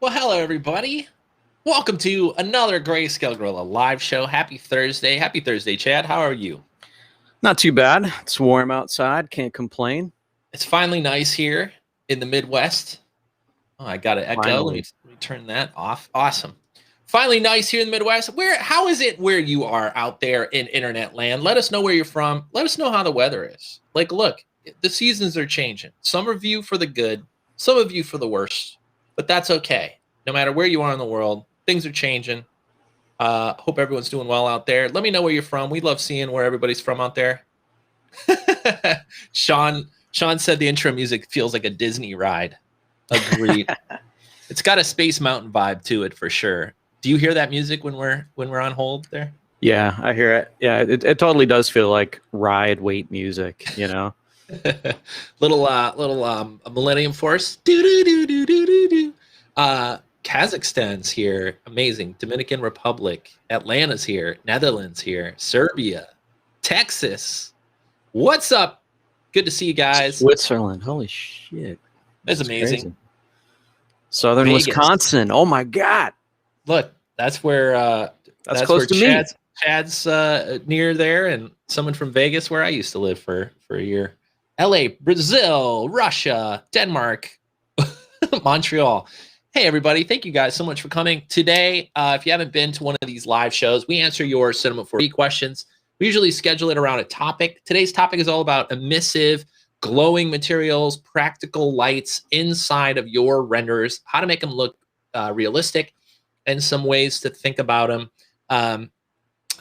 Well, hello, everybody. Welcome to another Greyscalegorilla live show. Happy Thursday. Happy Thursday, Chad. How are you? Not too bad. It's warm outside. Can't complain. It's finally nice here in the Midwest. Oh, I got an echo. Let me turn that off. Awesome. Finally nice here in the Midwest. How is it where you are out there in internet land? Let us know where you're from. Let us know how the weather is. Like, look, the seasons are changing. Some of you for the good, some of you for the worst, but that's okay. No matter where you are in the world, things are changing. Hope everyone's doing well out there. Let me know where you're from. We love seeing where everybody's from out there. Sean said the intro music feels like a Disney ride. Agreed. It's got a Space Mountain vibe to it for sure. Do you hear that music when we're on hold there? Yeah, I hear it. Yeah, it totally does feel like ride wait music, you know. little Millennium Force. Do do do do do do do. Kazakhstan's here, amazing. Dominican Republic, Atlanta's here, Netherlands here, Serbia, Texas. What's up? Good to see you guys. Switzerland, holy shit, that's amazing. Crazy. Southern Vegas. Wisconsin, oh my god! Look, that's where that's close to me. Chad's near there, and someone from Vegas, where I used to live for a year. LA, Brazil, Russia, Denmark, Montreal. Hey, everybody. Thank you guys so much for coming. Today, if you haven't been to one of these live shows, we answer your Cinema 4D questions. We usually schedule it around a topic. Today's topic is all about emissive, glowing materials, practical lights inside of your renders, how to make them look realistic, and some ways to think about them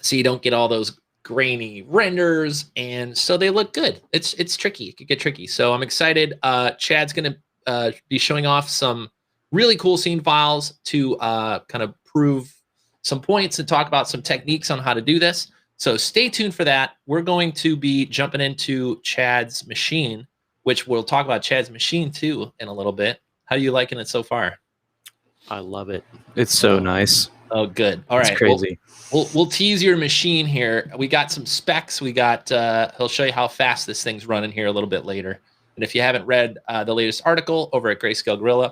so you don't get all those grainy renders, and so they look good. It's tricky. It could get tricky. So I'm excited. Chad's going to be showing off some really cool scene files to kind of prove some points and talk about some techniques on how to do this. So stay tuned for that. We're going to be jumping into Chad's machine, which we'll talk about Chad's machine too in a little bit. How are you liking it so far? I love it. It's so nice. Oh, good. All right. It's crazy. We'll tease your machine here. We got some specs. We got he'll show you how fast this thing's running here a little bit later. And if you haven't read the latest article over at Greyscalegorilla,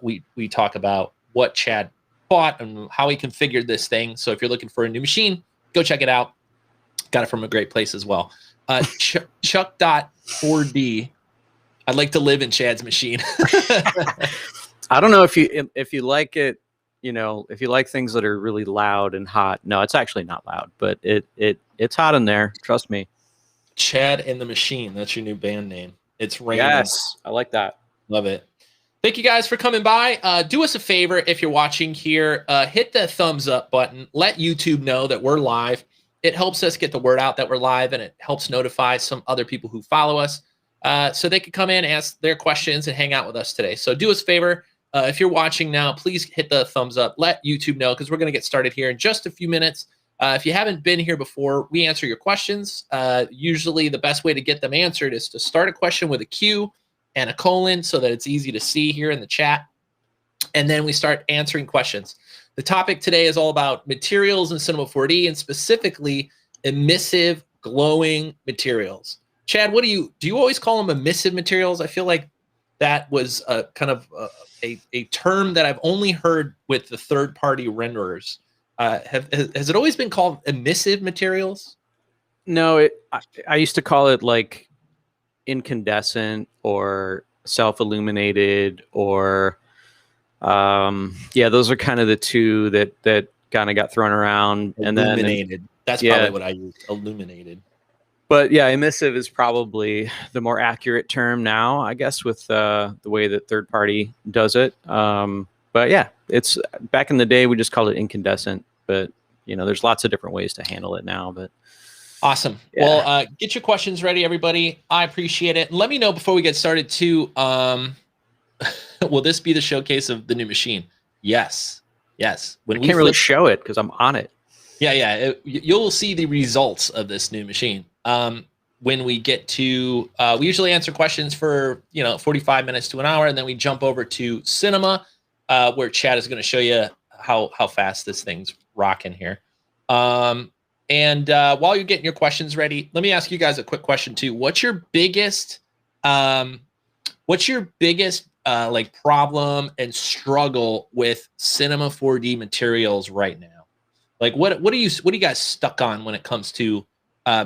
we talk about what Chad bought and how he configured this thing. So if you're looking for a new machine, go check it out. Got it from a great place as well. Chuck.4D. I'd like to live in Chad's machine. I don't know if you like it, you know, if you like things that are really loud and hot. No, it's actually not loud, but it's hot in there. Trust me. Chad and the Machine. That's your new band name. It's raining. Yes, I like that. Love it. Thank you guys for coming by. Do us a favor if you're watching here. Hit the thumbs up button. Let YouTube know that we're live. It helps us get the word out that we're live, and it helps notify some other people who follow us so they can come in, ask their questions, and hang out with us today. So do us a favor. If you're watching now, please hit the thumbs up. Let YouTube know, because we're going to get started here in just a few minutes. If you haven't been here before, we answer your questions. Usually the best way to get them answered is to start a question with a Q and a colon so that it's easy to see here in the chat. And then we start answering questions. The topic today is all about materials in Cinema 4D, and specifically emissive glowing materials. Chad, what do you always call them emissive materials? I feel like that was a kind of a term that I've only heard with the third-party renderers. Has it always been called emissive materials? No, I used to call it like incandescent or self-illuminated, or yeah, those are kind of the two that kind of got thrown around. Illuminated. And then that's probably what I used. Illuminated. But yeah, emissive is probably the more accurate term now, I guess, with the way that third party does it. But yeah, it's back in the day we just called it incandescent. But you know, there's lots of different ways to handle it now. But awesome. Yeah. Well, get your questions ready, everybody. I appreciate it. Let me know before we get started too. Will this be the showcase of the new machine? Yes. Yes. When I can't really show it because I'm on it. Yeah. You'll see the results of this new machine. When we get to, we usually answer questions for, 45 minutes to an hour, and then we jump over to cinema, where Chad is going to show you how fast this thing's rocking here. And while you're getting your questions ready, let me ask you guys a quick question too. What's your biggest like problem and struggle with Cinema 4D materials right now? Like what are you guys stuck on when it comes to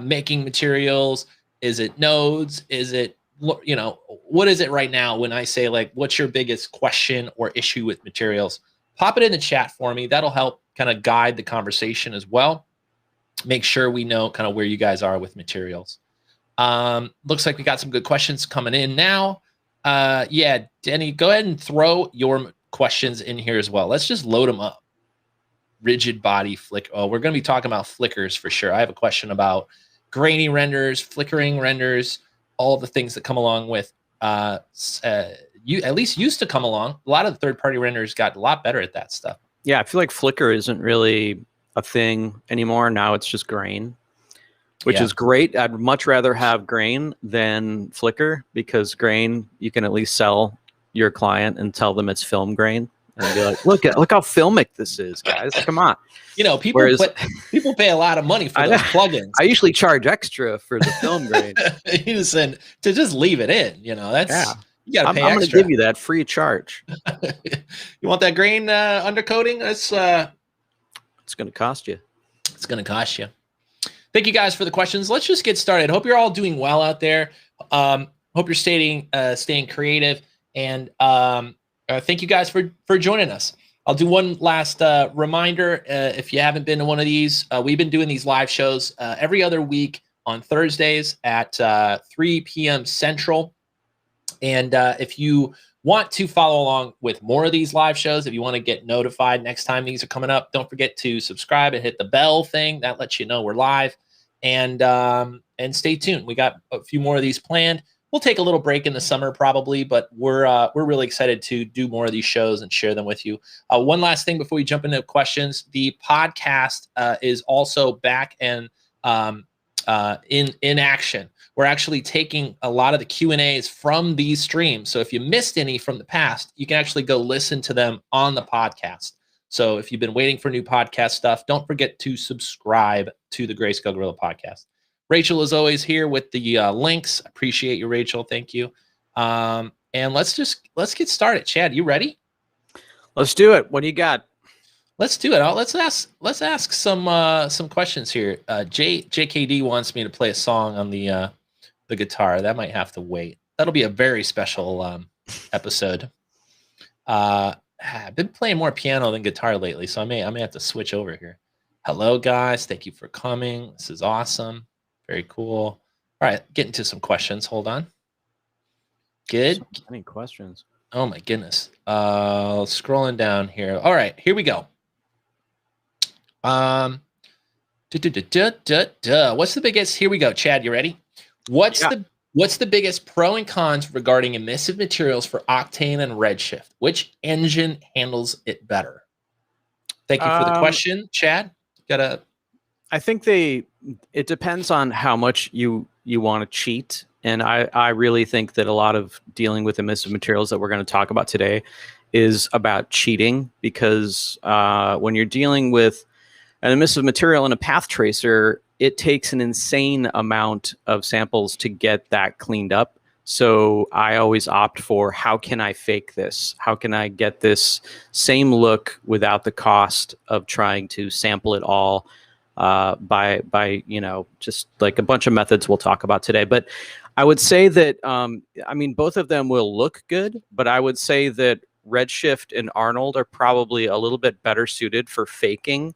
making materials? Is it nodes? Is it, you know, what is it right now when I say like what's your biggest question or issue with materials? Pop it in the chat for me. That'll help kind of guide the conversation as well. Make sure we know kind of where you guys are with materials. Looks like we got some good questions coming in now. Yeah, Denny, go ahead and throw your questions in here as well. Let's just load them up. Rigid body flicker. Oh, we're going to be talking about flickers for sure. I have a question about grainy renders, flickering renders, all the things that come along with you at least used to come along. A lot of the third-party renders got a lot better at that stuff. Yeah, I feel like flicker isn't really a thing anymore. Now it's just grain, which is great. I'd much rather have grain than flicker, because grain you can at least sell your client and tell them it's film grain and be like, look how filmic this is, guys. Come on. You know, people pay a lot of money for those plugins. I usually charge extra for the film grain. To just leave it in, you know, that's you gotta pay extra. I'm going to give you that free charge. You want that grain undercoating? That's it's going to cost you. It's going to cost you. Thank you guys for the questions. Let's just get started. Hope you're all doing well out there. Hope you're staying creative, and thank you guys for joining us. I'll do one last reminder. If you haven't been to one of these, we've been doing these live shows every other week on Thursdays at 3 p.m. Central. And if you want to follow along with more of these live shows, if you want to get notified next time these are coming up, don't forget to subscribe and hit the bell thing. That lets you know we're live. And stay tuned. We got a few more of these planned. We'll take a little break in the summer probably, but we're really excited to do more of these shows and share them with you. One last thing before we jump into questions: the podcast is also back and in action. We're actually taking a lot of the Q&As from these streams. So if you missed any from the past, you can actually go listen to them on the podcast. So if you've been waiting for new podcast stuff, don't forget to subscribe to the Greyscalegorilla podcast. Rachel is always here with the links. Appreciate you, Rachel. Thank you. And let's get started. Chad, you ready? Let's do it. What do you got? Let's do it. Let's ask some questions here. JKD wants me to play a song on the guitar. That might have to wait. That'll be a very special episode. I've been playing more piano than guitar lately, so I may have to switch over here. Hello, guys. Thank you for coming. This is awesome. Very cool. All right, get into some questions. Hold on. Good. So many questions. Oh my goodness. Scrolling down here. All right, here we go. What's the biggest? Here we go. Chad, you ready? What's the biggest pro and cons regarding emissive materials for Octane and Redshift? Which engine handles it better? Thank you for the question, Chad. I think it depends on how much you want to cheat. And I really think that a lot of dealing with emissive materials that we're going to talk about today is about cheating, because when you're dealing with an emissive material in a path tracer, it takes an insane amount of samples to get that cleaned up. So I always opt for, how can I fake this? How can I get this same look without the cost of trying to sample it all by just like a bunch of methods we'll talk about today. But I would say that, I mean, both of them will look good, but I would say that Redshift and Arnold are probably a little bit better suited for faking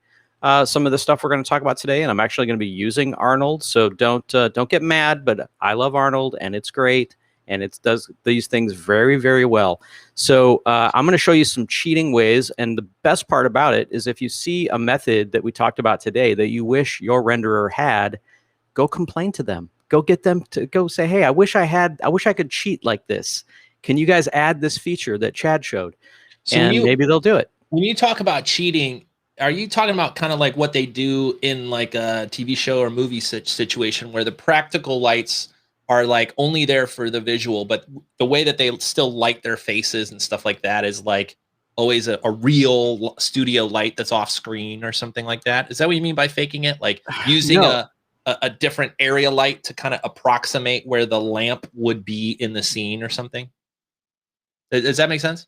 some of the stuff we're going to talk about today. And I'm actually going to be using Arnold, so don't get mad, but I love Arnold and it's great. And it does these things very, very well. So I'm going to show you some cheating ways. And the best part about it is, if you see a method that we talked about today that you wish your renderer had, go complain to them. Go get them to go say, hey, I wish I could cheat like this. Can you guys add this feature that Chad showed? So and maybe they'll do it. When you talk about cheating, are you talking about kind of like what they do in like a TV show or movie situation where the practical lights are like only there for the visual, but the way that they still light their faces and stuff like that is like always a real studio light that's off screen or something like that? Is that what you mean by faking it? Like using a different area light to kind of approximate where the lamp would be in the scene or something? Does that make sense?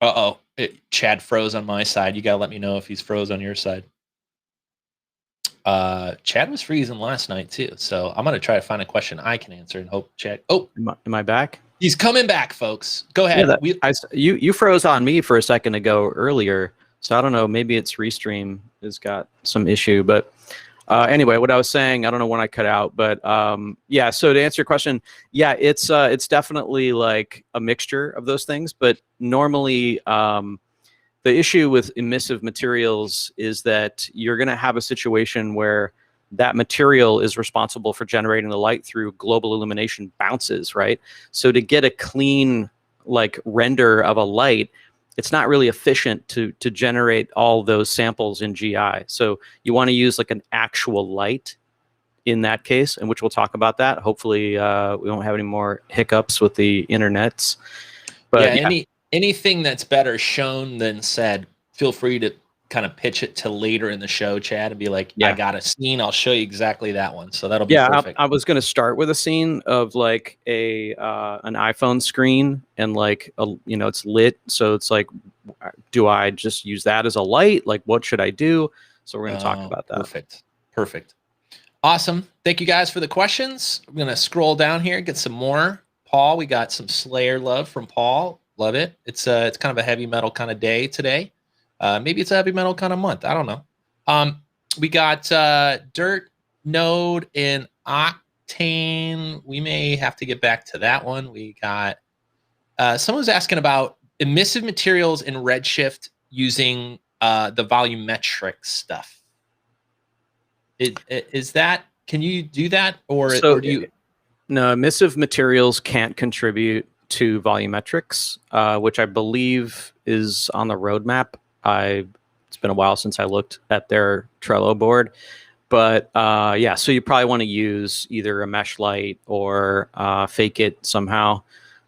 Uh-oh. Chad froze on my side. You got to let me know if he's froze on your side. Chad was freezing last night too. So I'm going to try to find a question I can answer and hope Chad. Oh, am I back? He's coming back, folks. Go ahead. Yeah, you froze on me for a second ago earlier. So I don't know. Maybe it's Restream has got some issue. But anyway, what I was saying, I don't know when I cut out. But yeah, so to answer your question, yeah, it's definitely like a mixture of those things. But normally the issue with emissive materials is that you're going to have a situation where that material is responsible for generating the light through global illumination bounces, right? So to get a clean like render of a light, it's not really efficient to generate all those samples in GI. So you want to use like an actual light in that case, and which we'll talk about that. Hopefully we won't have any more hiccups with the internets. But yeah, anything that's better shown than said, feel free to kind of pitch it to later in the show, Chad, and be like, I got a scene. I'll show you exactly that one. So that'll be perfect. I was going to start with a scene of like an iPhone screen and like, it's lit. So it's like, do I just use that as a light? Like, what should I do? So we're going to talk about that. Perfect. Awesome. Thank you guys for the questions. I'm going to scroll down here, get some more. Paul, we got some Slayer love from Paul. Love it. It's kind of a heavy metal kind of day today. Maybe it's a heavy metal kind of month. I don't know. We got Dirt, Node, and Octane. We may have to get back to that one. We got someone was asking about emissive materials in Redshift using the volumetrics stuff. Is that, can you do that? Or do you? No, emissive materials can't contribute to volumetrics, which I believe is on the roadmap. It's been a while since I looked at their Trello board, but yeah, so you probably want to use either a mesh light or fake it somehow.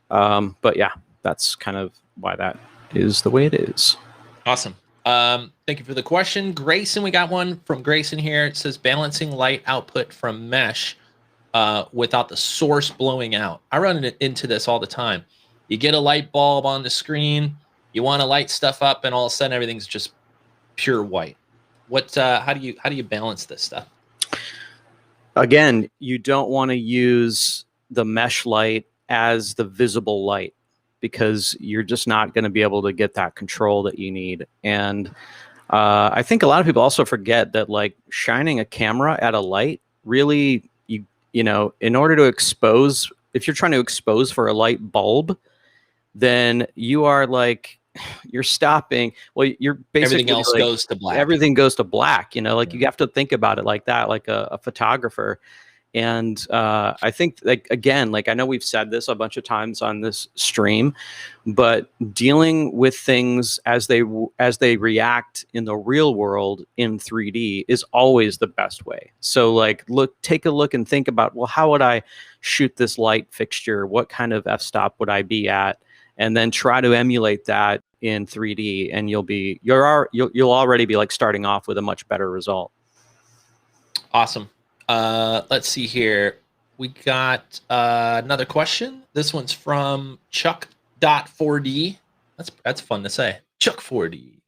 But yeah, that's kind of why that is the way it is. Awesome. Thank you for the question. Grayson, we got one from Grayson here. It says balancing light output from mesh without the source blowing out. I run into this all the time. You get a light bulb on the screen, you want to light stuff up, and all of a sudden everything's just pure white. What? How do you balance this stuff? Again, you don't want to use the mesh light as the visible light because you're just not going to be able to get that control that you need. And I think a lot of people also forget that like shining a camera at a light really, you know, in order to expose, if you're trying to expose for a light bulb, then you are like, you're stopping. Well, you're basically everything else goes to black. Everything goes to black. You know, like you have to think about it like that, like a photographer. And I think, like, again, like I know we've said this a bunch of times on this stream, but dealing with things as they react in the real world in 3D is always the best way. So like, take a look and think about, well, how would I shoot this light fixture? What kind of f-stop would I be at? And then try to emulate that in 3D, and you'll already be like starting off with a much better result. Awesome. Let's see here. We got another question. This one's from Chuck.4D. That's fun to say. Chuck4D.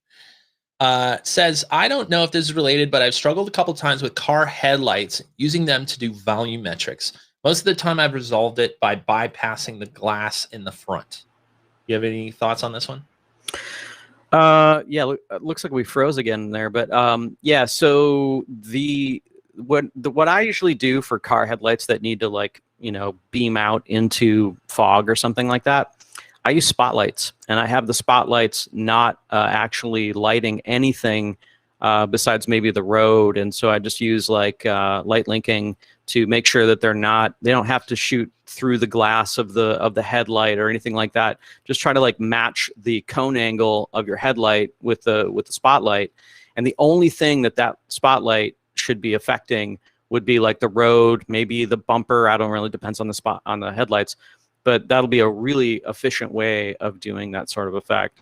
Says, I don't know if this is related, but I've struggled a couple times with car headlights using them to do volumetrics. Most of the time I've resolved it by bypassing the glass in the front. You have any thoughts on this one? Yeah, it looks like we froze again there, but yeah, so what I usually do for car headlights that need to, like, you know, beam out into fog or something like that, I use spotlights, and I have the spotlights not actually lighting anything besides maybe the road, and so I just use like light linking to make sure that they don't have to shoot through the glass of the headlight or anything like that. Just try to like match the cone angle of your headlight with the spotlight, and the only thing that spotlight should be affecting would be like the road, maybe the bumper. I don't really, depends on the headlights, but that'll be a really efficient way of doing that sort of effect.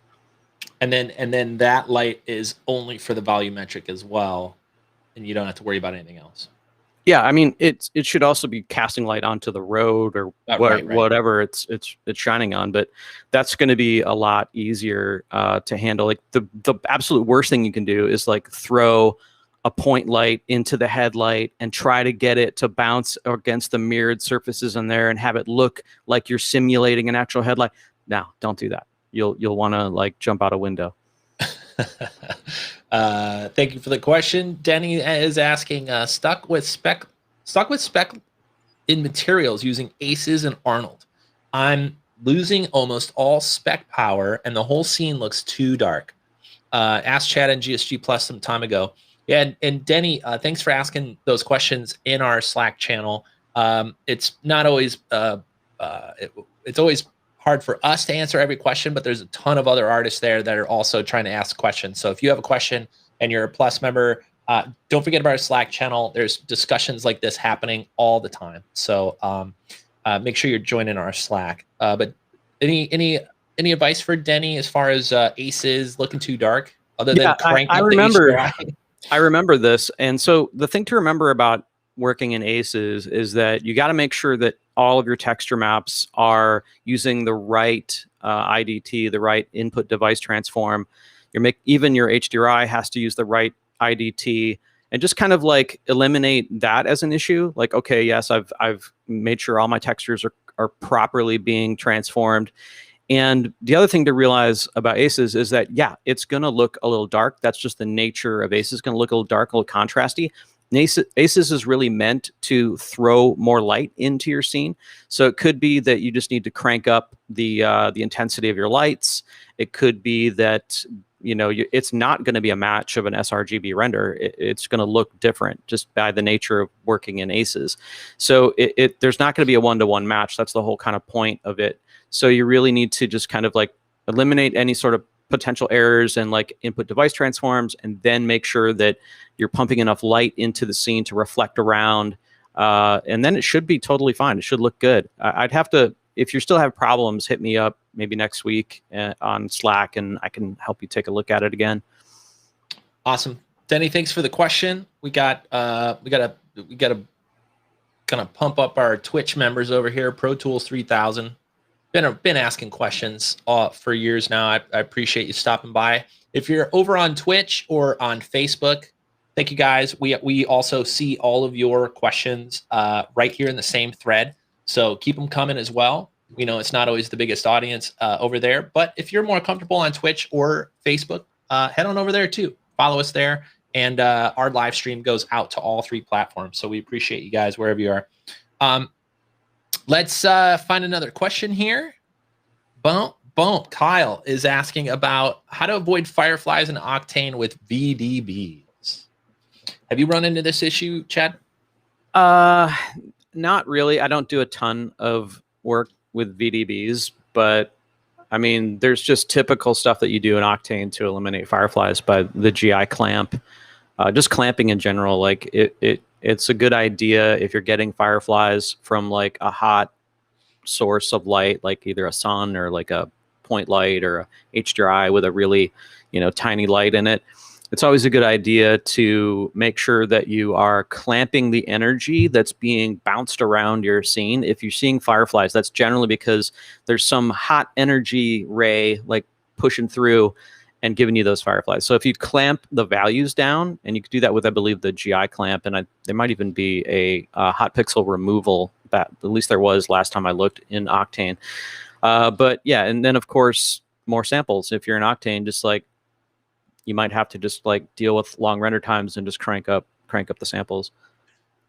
And then that light is only for the volumetric as well, and you don't have to worry about anything else. Yeah, I mean, it should also be casting light onto the road or Right. whatever it's shining on, but that's going to be a lot easier to handle. Like the absolute worst thing you can do is like throw a point light into the headlight and try to get it to bounce against the mirrored surfaces in there and have it look like you're simulating an actual headlight. No, don't do that. You'll want to like jump out a window. Thank you for the question. Denny is asking, stuck with spec in materials using Aces and Arnold. I'm losing almost all spec power and the whole scene looks too dark. Asked Chad and GSG Plus some time ago. Yeah, and Denny, thanks for asking those questions in our Slack channel. It's not always it's always hard for us to answer every question, but there's a ton of other artists there that are also trying to ask questions. So if you have a question and you're a Plus member, don't forget about our Slack channel. There's discussions like this happening all the time. So make sure you're joining our Slack. But any advice for Denny as far as Aces looking too dark, other than cranking up the HDRI? I remember this. And so the thing to remember about working in Aces is that you got to make sure that all of your texture maps are using the right IDT, the right input device transform. Even your HDRI has to use the right IDT, and just kind of like eliminate that as an issue. Like, okay, yes, I've made sure all my textures are properly being transformed. And the other thing to realize about Aces is that, yeah, it's going to look a little dark. That's just the nature of Aces. It's going to look a little dark, a little contrasty. Aces is really meant to throw more light into your scene. So it could be that you just need to crank up the intensity of your lights. It could be that, it's not going to be a match of an sRGB render. It's going to look different just by the nature of working in Aces. So there's not going to be a one-to-one match. That's the whole kind of point of it. So you really need to just kind of like eliminate any sort of potential errors and like input device transforms, and then make sure that you're pumping enough light into the scene to reflect around. And then it should be totally fine. It should look good. I'd have to, if you still have problems, hit me up maybe next week on Slack, and I can help you take a look at it again. Awesome. Denny, thanks for the question. We gotta kind of pump up our Twitch members over here. Pro Tools 3000. Been asking questions for years now. I appreciate you stopping by. If you're over on Twitch or on Facebook, thank you guys. We also see all of your questions right here in the same thread. So keep them coming as well. We know it's not always the biggest audience over there, but if you're more comfortable on Twitch or Facebook, head on over there too. Follow us there, and our live stream goes out to all three platforms. So we appreciate you guys wherever you are. Let's find another question here. Bump. Kyle is asking about how to avoid fireflies in Octane with VDBs. Have you run into this issue, Chad? Not really. I don't do a ton of work with VDBs, but I mean, there's just typical stuff that you do in Octane to eliminate fireflies by the GI clamp. Just clamping in general, like it's a good idea if you're getting fireflies from like a hot source of light, like either a sun or like a point light or a HDRI with a really, tiny light in it. It's always a good idea to make sure that you are clamping the energy that's being bounced around your scene. If you're seeing fireflies, that's generally because there's some hot energy ray like pushing through and giving you those fireflies. So if you clamp the values down, and you could do that with, I believe, the GI clamp, and there might even be a hot pixel removal, that at least there was last time I looked in Octane. But yeah, and then of course, more samples. If you're in Octane, just like, you might have to just like deal with long render times and just crank up the samples.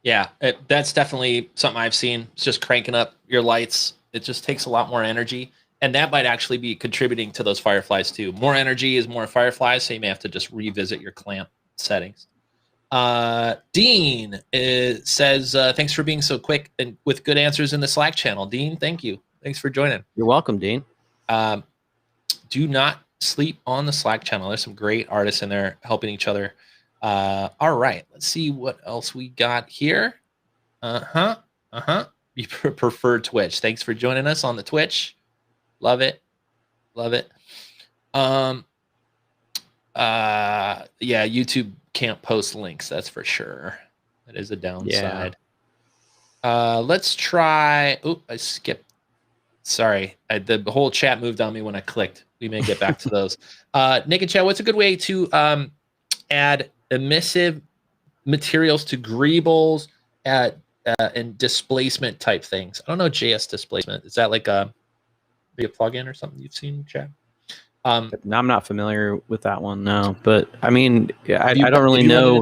Yeah, that's definitely something I've seen. It's just cranking up your lights. It just takes a lot more energy. And that might actually be contributing to those fireflies too. More energy is more fireflies, so you may have to just revisit your clamp settings. Dean says, thanks for being so quick and with good answers in the Slack channel. Dean, thank you. Thanks for joining. You're welcome, Dean. Do not sleep on the Slack channel. There's some great artists in there helping each other. All right, let's see what else we got here. You prefer Twitch. Thanks for joining us on the Twitch. Love it. Yeah, YouTube can't post links, that's for sure. That is a downside. Let's try. Oh, I skipped. Sorry, the whole chat moved on me when I clicked. We may get back to those. Nick and Chad, what's a good way to add emissive materials to greebles and displacement type things? I don't know JS displacement. Is that like maybe a plugin or something you've seen, Chad? I'm not familiar with that one, no. But I mean, I don't really know.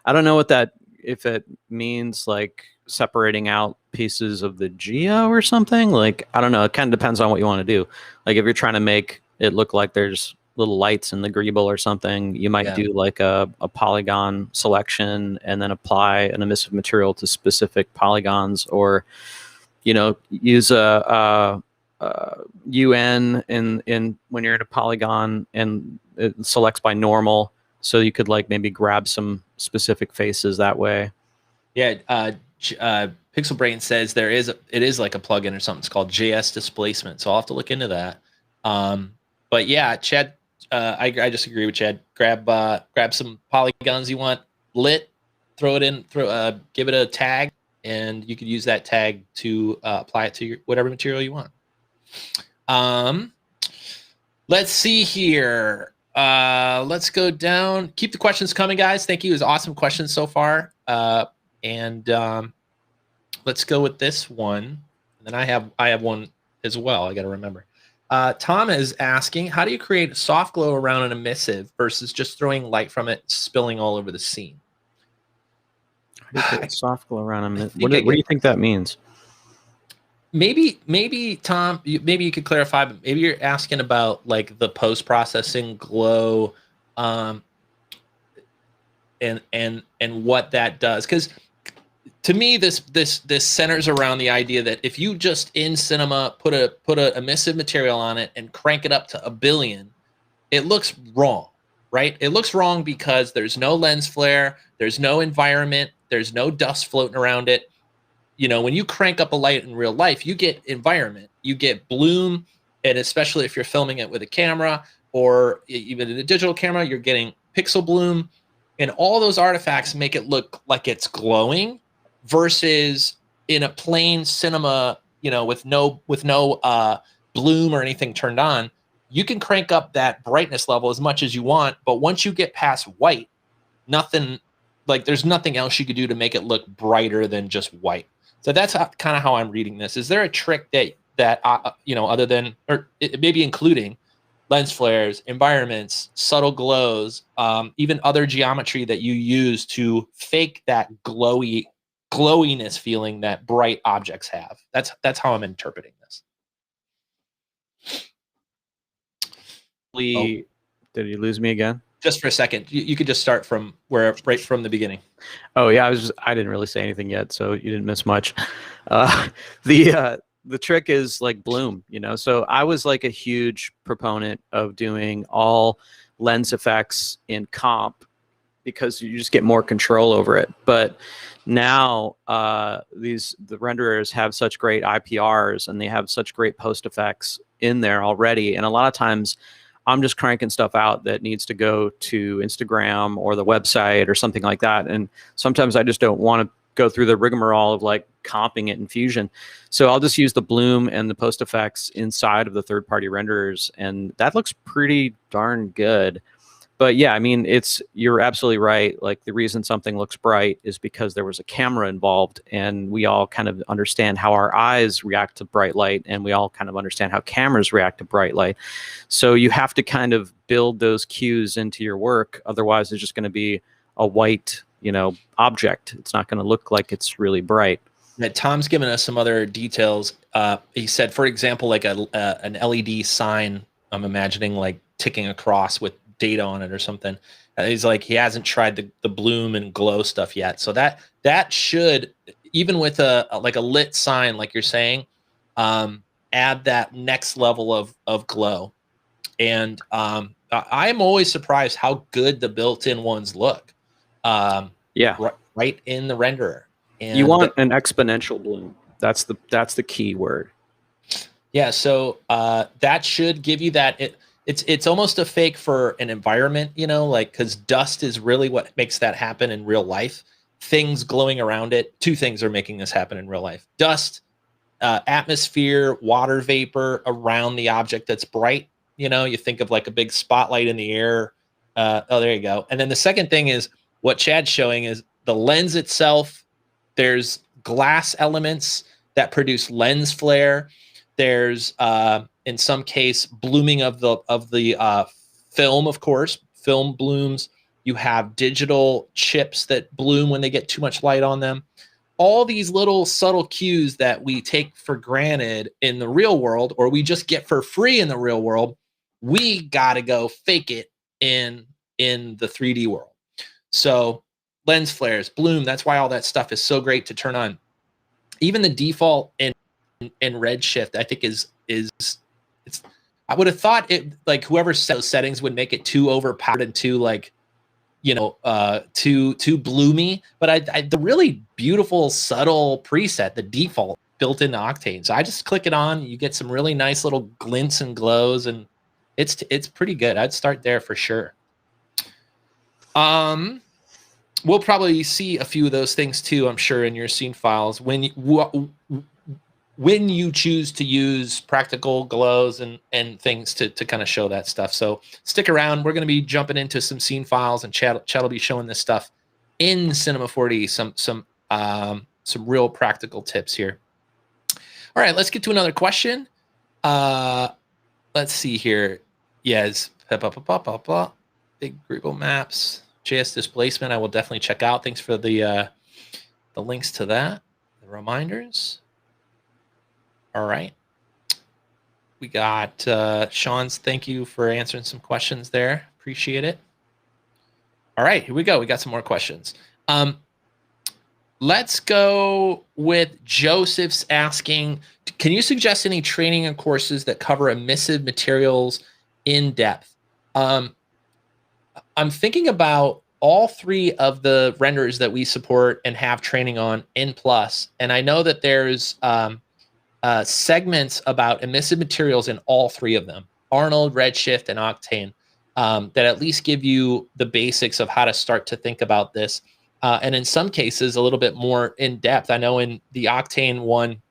I don't know what that, if it means like separating out pieces of the geo or something. Like, I don't know. It kind of depends on what you want to do. Like if you're trying to make it look like there's little lights in the greeble or something, you might do like a polygon selection and then apply an emissive material to specific polygons, or, you know, use a UN in when you're in a polygon and it selects by normal. So you could like maybe grab some specific faces that way. Yeah, Pixel Brain says it is like a plugin or something. It's called JS displacement. So I'll have to look into that. But yeah, Chad, I just agree with Chad. Grab some polygons you want lit, throw it in, give it a tag, and you could use that tag to apply it to your whatever material you want. Let's see here. Let's go down. Keep the questions coming, guys. Thank you. It was awesome questions so far. And let's go with this one. And then I have one as well. I got to remember. Tom is asking, how do you create soft glow around an emissive versus just throwing light from it spilling all over the scene? How do you create soft glow around a what do you think that means? Maybe Tom, maybe you could clarify, but maybe you're asking about like the post-processing glow and what that does. Because to me, this centers around the idea that if you just in cinema put a emissive material on it and crank it up to 1 billion, it looks wrong, right? It looks wrong because there's no lens flare, there's no environment, there's no dust floating around it. You know, when you crank up a light in real life, you get environment, you get bloom, and especially if you're filming it with a camera or even in a digital camera, you're getting pixel bloom, and all those artifacts make it look like it's glowing. Versus in a plain cinema, you know, with no bloom or anything turned on, you can crank up that brightness level as much as you want, but once you get past white, there's nothing else you could do to make it look brighter than just white. So that's kind of how I'm reading this. Is there a trick that you know, other than, or maybe including lens flares, environments, subtle glows, even other geometry that you use to fake that glowiness feeling that bright objects have? That's how I'm interpreting this. Did you lose me again? Just for a second, you could just start from right from the beginning. Oh yeah, I didn't really say anything yet, so you didn't miss much. The trick is like bloom, you know. So I was like a huge proponent of doing all lens effects in comp because you just get more control over it. But now the renderers have such great IPRs and they have such great post effects in there already, and a lot of times I'm just cranking stuff out that needs to go to Instagram or the website or something like that. And sometimes I just don't want to go through the rigmarole of like comping it in Fusion. So I'll just use the bloom and the post effects inside of the third-party renderers, and that looks pretty darn good. But yeah, I mean, you're absolutely right. Like the reason something looks bright is because there was a camera involved, and we all kind of understand how our eyes react to bright light, and we all kind of understand how cameras react to bright light. So you have to kind of build those cues into your work. Otherwise, it's just going to be a white, you know, object. It's not going to look like it's really bright. Yeah, Tom's given us some other details. He said, for example, like an LED sign, I'm imagining like ticking across with data on it or something. He's like, he hasn't tried the bloom and glow stuff yet. So that should, even with a lit sign, like you're saying, add that next level of glow. And I'm always surprised how good the built-in ones look. Yeah, right in the renderer. And you want an exponential bloom. That's the key word. Yeah, so that should give you that. It's almost a fake for an environment, you know, like, because dust is really what makes that happen in real life. things glowing around it. Two things are making this happen in real life: dust, atmosphere, water vapor around the object that's bright. You know, you think of like a big spotlight in the air. Oh, there you go. And then the second thing is what Chad's showing is the lens itself. There's glass elements that produce lens flare. There's in some case blooming of the film, of course. Film blooms. You have digital chips that bloom when they get too much light on them. All these little subtle cues that we take for granted in the real world, or we just get for free in the real world, we got to go fake it in the 3D world. So lens flares, bloom, that's why all that stuff is so great to turn on. Even the default in Redshift, I think is I would have thought it, like, whoever set those settings would make it too overpowered and too, like, you know, too bloomy. But the really beautiful, subtle preset, the default built into Octane. So I just click it on, you get some really nice little glints and glows, and it's pretty good. I'd start there for sure. We'll probably see a few of those things too, I'm sure, in your scene files when you choose to use practical glows and things to kind of show that stuff. So stick around. We're going to be jumping into some scene files, and Chad will be showing this stuff in Cinema 4D, some real practical tips here. All right, let's get to another question. Let's see here. Yes, big greeble maps. JSDisplacement, I will definitely check out. Thanks for the links to that, the reminders. All right. We got Sean's, thank you for answering some questions there. Appreciate it. All right, here we go. We got some more questions. Let's go with Joseph's asking, can you suggest any training and courses that cover emissive materials in depth? I'm thinking about all three of the renders that we support and have training on in Plus. And I know that there's segments about emissive materials in all three of them, Arnold, Redshift, and Octane, that at least give you the basics of how to start to think about this. And in some cases, a little bit more in depth. I know in the Octane one,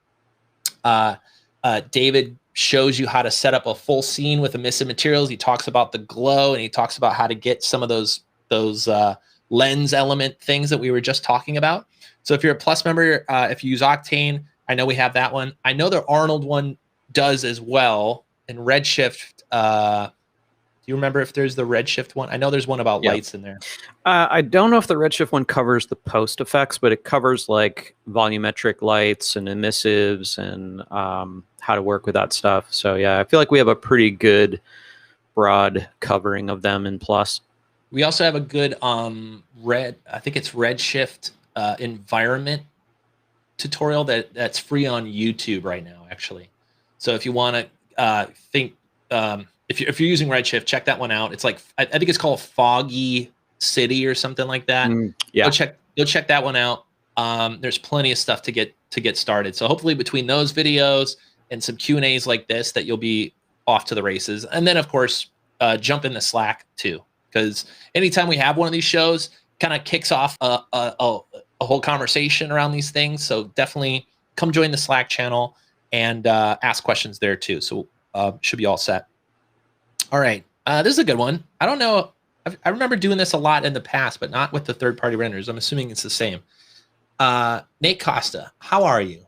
David shows you how to set up a full scene with emissive materials. He talks about the glow, and he talks about how to get some of those lens element things that we were just talking about. So if you're a Plus member, if you use Octane, I know we have that one. I know the Arnold one does as well. And Redshift, do you remember if there's the Redshift one? I know there's one about lights in there. I don't know if the Redshift one covers the post effects, but it covers like volumetric lights and emissives and how to work with that stuff. So yeah, I feel like we have a pretty good broad covering of them in Plus. We also have a good I think it's Redshift environment tutorial that's free on YouTube right now, actually. So if you want to think, if you're using Redshift, check that one out. It's like, I think it's called Foggy City or something like that. Yeah. Go check that one out. There's plenty of stuff to get started. So hopefully between those videos and some Q&As like this, that you'll be off to the races. And then of course, jump in the Slack too, because anytime we have one of these shows, kind of kicks off a whole conversation around these things. So definitely come join the Slack channel and ask questions there too. So should be all set. All right, this is a good one. I don't know. I remember doing this a lot in the past, but not with the third-party renders. I'm assuming it's the same. Nate Costa, how are you?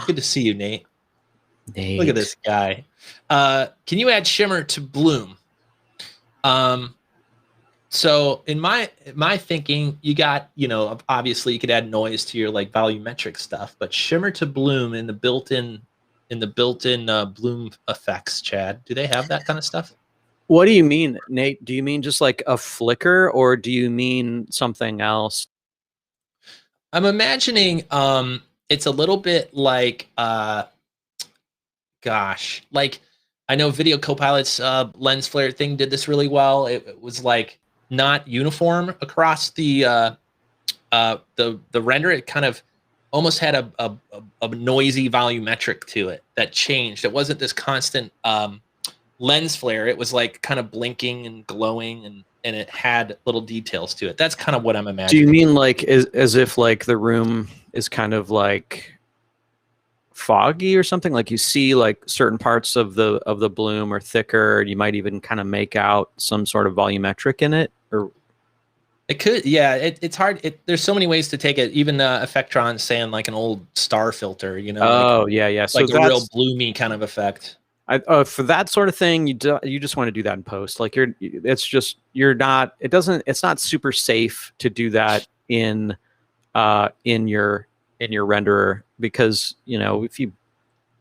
Good to see you, Nate. Look at this guy. Can you add shimmer to bloom? So in my thinking, you got, obviously you could add noise to your like volumetric stuff, but shimmer to bloom in the built-in bloom effects, Chad, do they have that kind of stuff? What do you mean, Nate? Do you mean just like a flicker, or do you mean something else? I'm imagining it's a little bit like like I know Video Copilot's lens flare thing did this really well. It was like not uniform across the render. It kind of almost had a noisy volumetric to it that changed. It wasn't this constant lens flare. It was like kind of blinking and glowing, and it had little details to it. That's kind of what I'm imagining. Do you mean like as if like the room is kind of like foggy or something? Like you see like certain parts of the bloom are thicker. You might even kind of make out some sort of volumetric in it, or it could. Yeah, it's hard. There's so many ways to take it. Even Effectron's saying like an old star filter. You know. Oh, like, yeah. So like a real bloomy kind of effect. For that sort of thing, you just want to do that in post. Like it's not super safe to do that in your renderer, because if you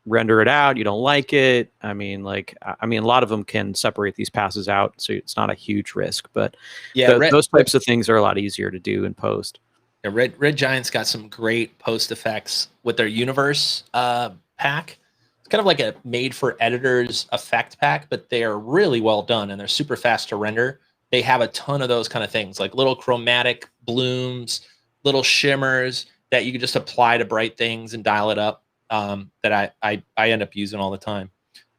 render it out, you don't like it. I mean, a lot of them can separate these passes out, so it's not a huge risk. But yeah, those types of things are a lot easier to do in post. Yeah, Red Giant's got some great post effects with their universe pack. It's kind of like a made for editors effect pack, but they are really well done and they're super fast to render. They have a ton of those kind of things, like little chromatic blooms, little shimmers that you can just apply to bright things and dial it up. That I end up using all the time.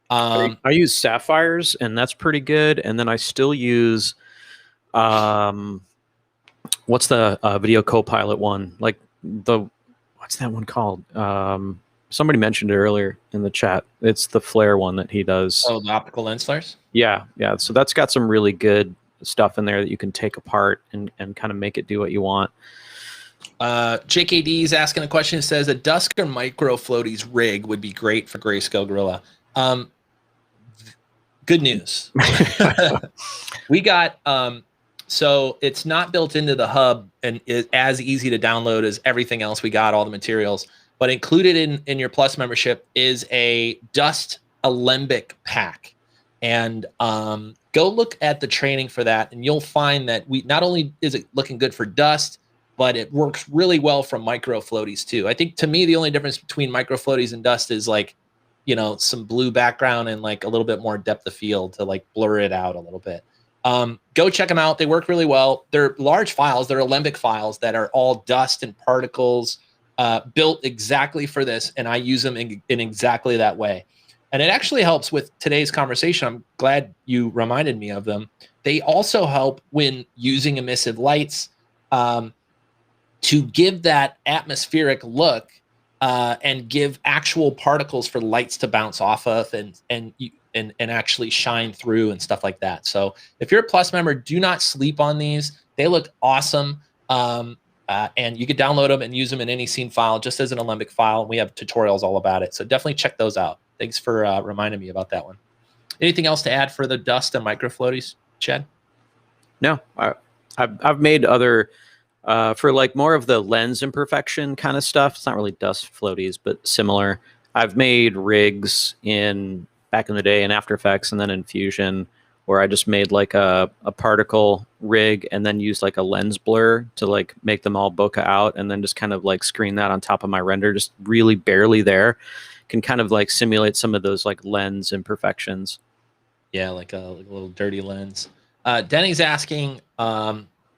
I use sapphires, and that's pretty good. And then I still use what's the video copilot one? Like what's that one called? Somebody mentioned it earlier in the chat. It's the flare one that he does. Oh, the optical lens flares? Yeah. So that's got some really good stuff in there that you can take apart and kind of make it do what you want. JKD is asking a question. It says a dusk or micro floaties rig would be great for Greyscalegorilla. Good news. We got so it's not built into the hub and is as easy to download as everything else. We got all the materials, but included in your Plus membership is a dust alembic pack. And go look at the training for that, and you'll find that we not only is it looking good for dust, but it works really well for micro floaties too. I think to me, the only difference between micro floaties and dust is like, some blue background and like a little bit more depth of field to like blur it out a little bit. Go check them out. They work really well. They're large files. They're alembic files that are all dust and particles built exactly for this. And I use them in exactly that way. And it actually helps with today's conversation. I'm glad you reminded me of them. They also help when using emissive lights, to give that atmospheric look and give actual particles for lights to bounce off of and actually shine through and stuff like that. So if you're a Plus member, do not sleep on these. They look awesome. And you can download them and use them in any scene file, just as an alembic file. We have tutorials all about it. So definitely check those out. Thanks for reminding me about that one. Anything else to add for the dust and micro floaties, Chad? No, I've made other, for like more of the lens imperfection kind of stuff. It's not really dust floaties, but similar. I've made rigs back in the day in After Effects and then in Fusion, where I just made like a particle rig and then used like a lens blur to like make them all bokeh out, and then just kind of like screen that on top of my render, just really barely there. Can kind of like simulate some of those like lens imperfections. Yeah, like a little dirty lens. Denny's asking,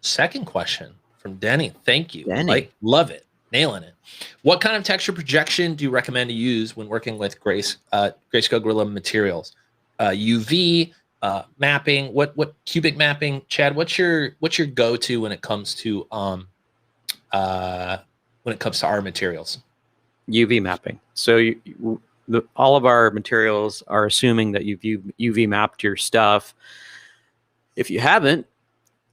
second question from Denny. Thank you. Denny. Love it. Nailing it. What kind of texture projection do you recommend to use when working with Greyscalegorilla materials? UV mapping. What cubic mapping? Chad, what's your go-to when it comes to our materials? UV mapping. So all of our materials are assuming that you've UV mapped your stuff. If you haven't,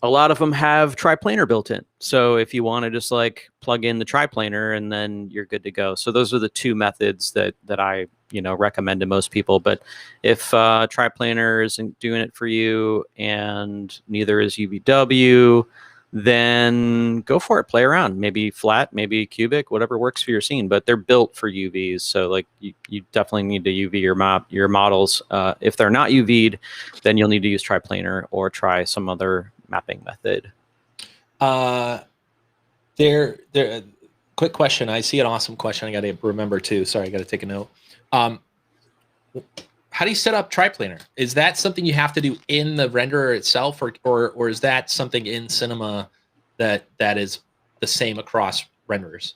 a lot of them have triplanar built in. So if you want to just like plug in the triplanar, and then you're good to go. So those are the two methods that I recommend to most people. But if triplanar isn't doing it for you, and neither is UVW, then go for it. Play around. Maybe flat, maybe cubic, whatever works for your scene. But they're built for UVs, so like you definitely need to UV your models. If they're not UV'd, then you'll need to use triplanar or try some other mapping method. Quick question. I see an awesome question. I got to remember too. Sorry, I got to take a note. How do you set up triplanar? Is that something you have to do in the renderer itself, or is that something in Cinema that is the same across renderers?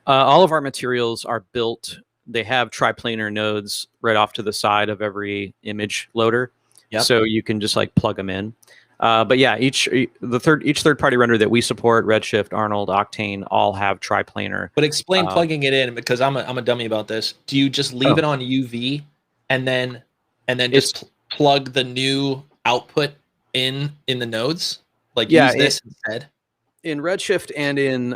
All of our materials are built they have triplanar nodes right off to the side of every image loader. Yep. So you can just like plug them in. But yeah, each third-party renderer that we support, Redshift, Arnold, Octane, all have triplanar. But explain plugging it in, because I'm a dummy about this. Do you just leave it on UV and then just plug the new output in the nodes? Like use this instead? In Redshift and in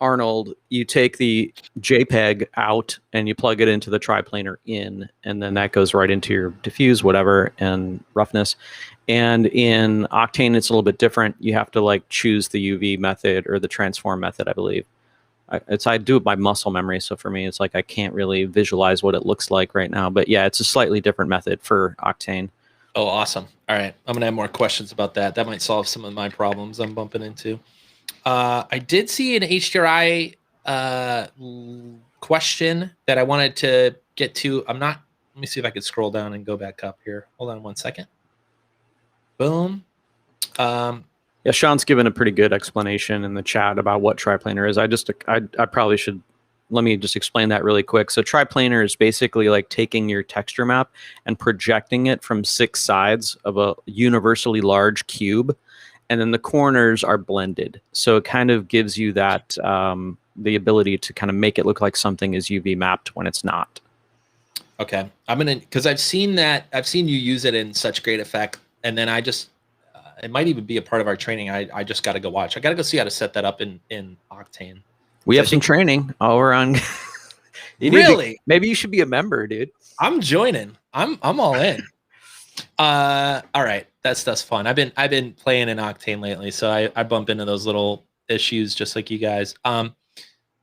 Arnold, you take the JPEG out and you plug it into the triplanar in, and then that goes right into your diffuse, whatever, and roughness. And in Octane, it's a little bit different. You have to like choose the UV method or the transform method, I believe. I do it by muscle memory, so for me, it's like I can't really visualize what it looks like right now. But yeah, it's a slightly different method for Octane. Oh, awesome. All right. I'm going to have more questions about that. That might solve some of my problems I'm bumping into. I did see an HDRI question that I wanted to get to. Let me see if I could scroll down and go back up here. Hold on one second. Boom. Yeah, Sean's given a pretty good explanation in the chat about what triplanar is. I probably should, let me just explain that really quick. So triplanar is basically like taking your texture map and projecting it from 6 sides of a universally large cube, and then the corners are blended. So it kind of gives you that the ability to kind of make it look like something is UV mapped when it's not. Okay, because I've seen you use it in such great effect, and then I just it might even be a part of our training. I just got to go watch. I got to go see how to set that up in Octane. We have some training over on. Really? Maybe you should be a member, dude. I'm joining. I'm all in. All right, that's fun. I've been playing in Octane lately, so I bump into those little issues just like you guys.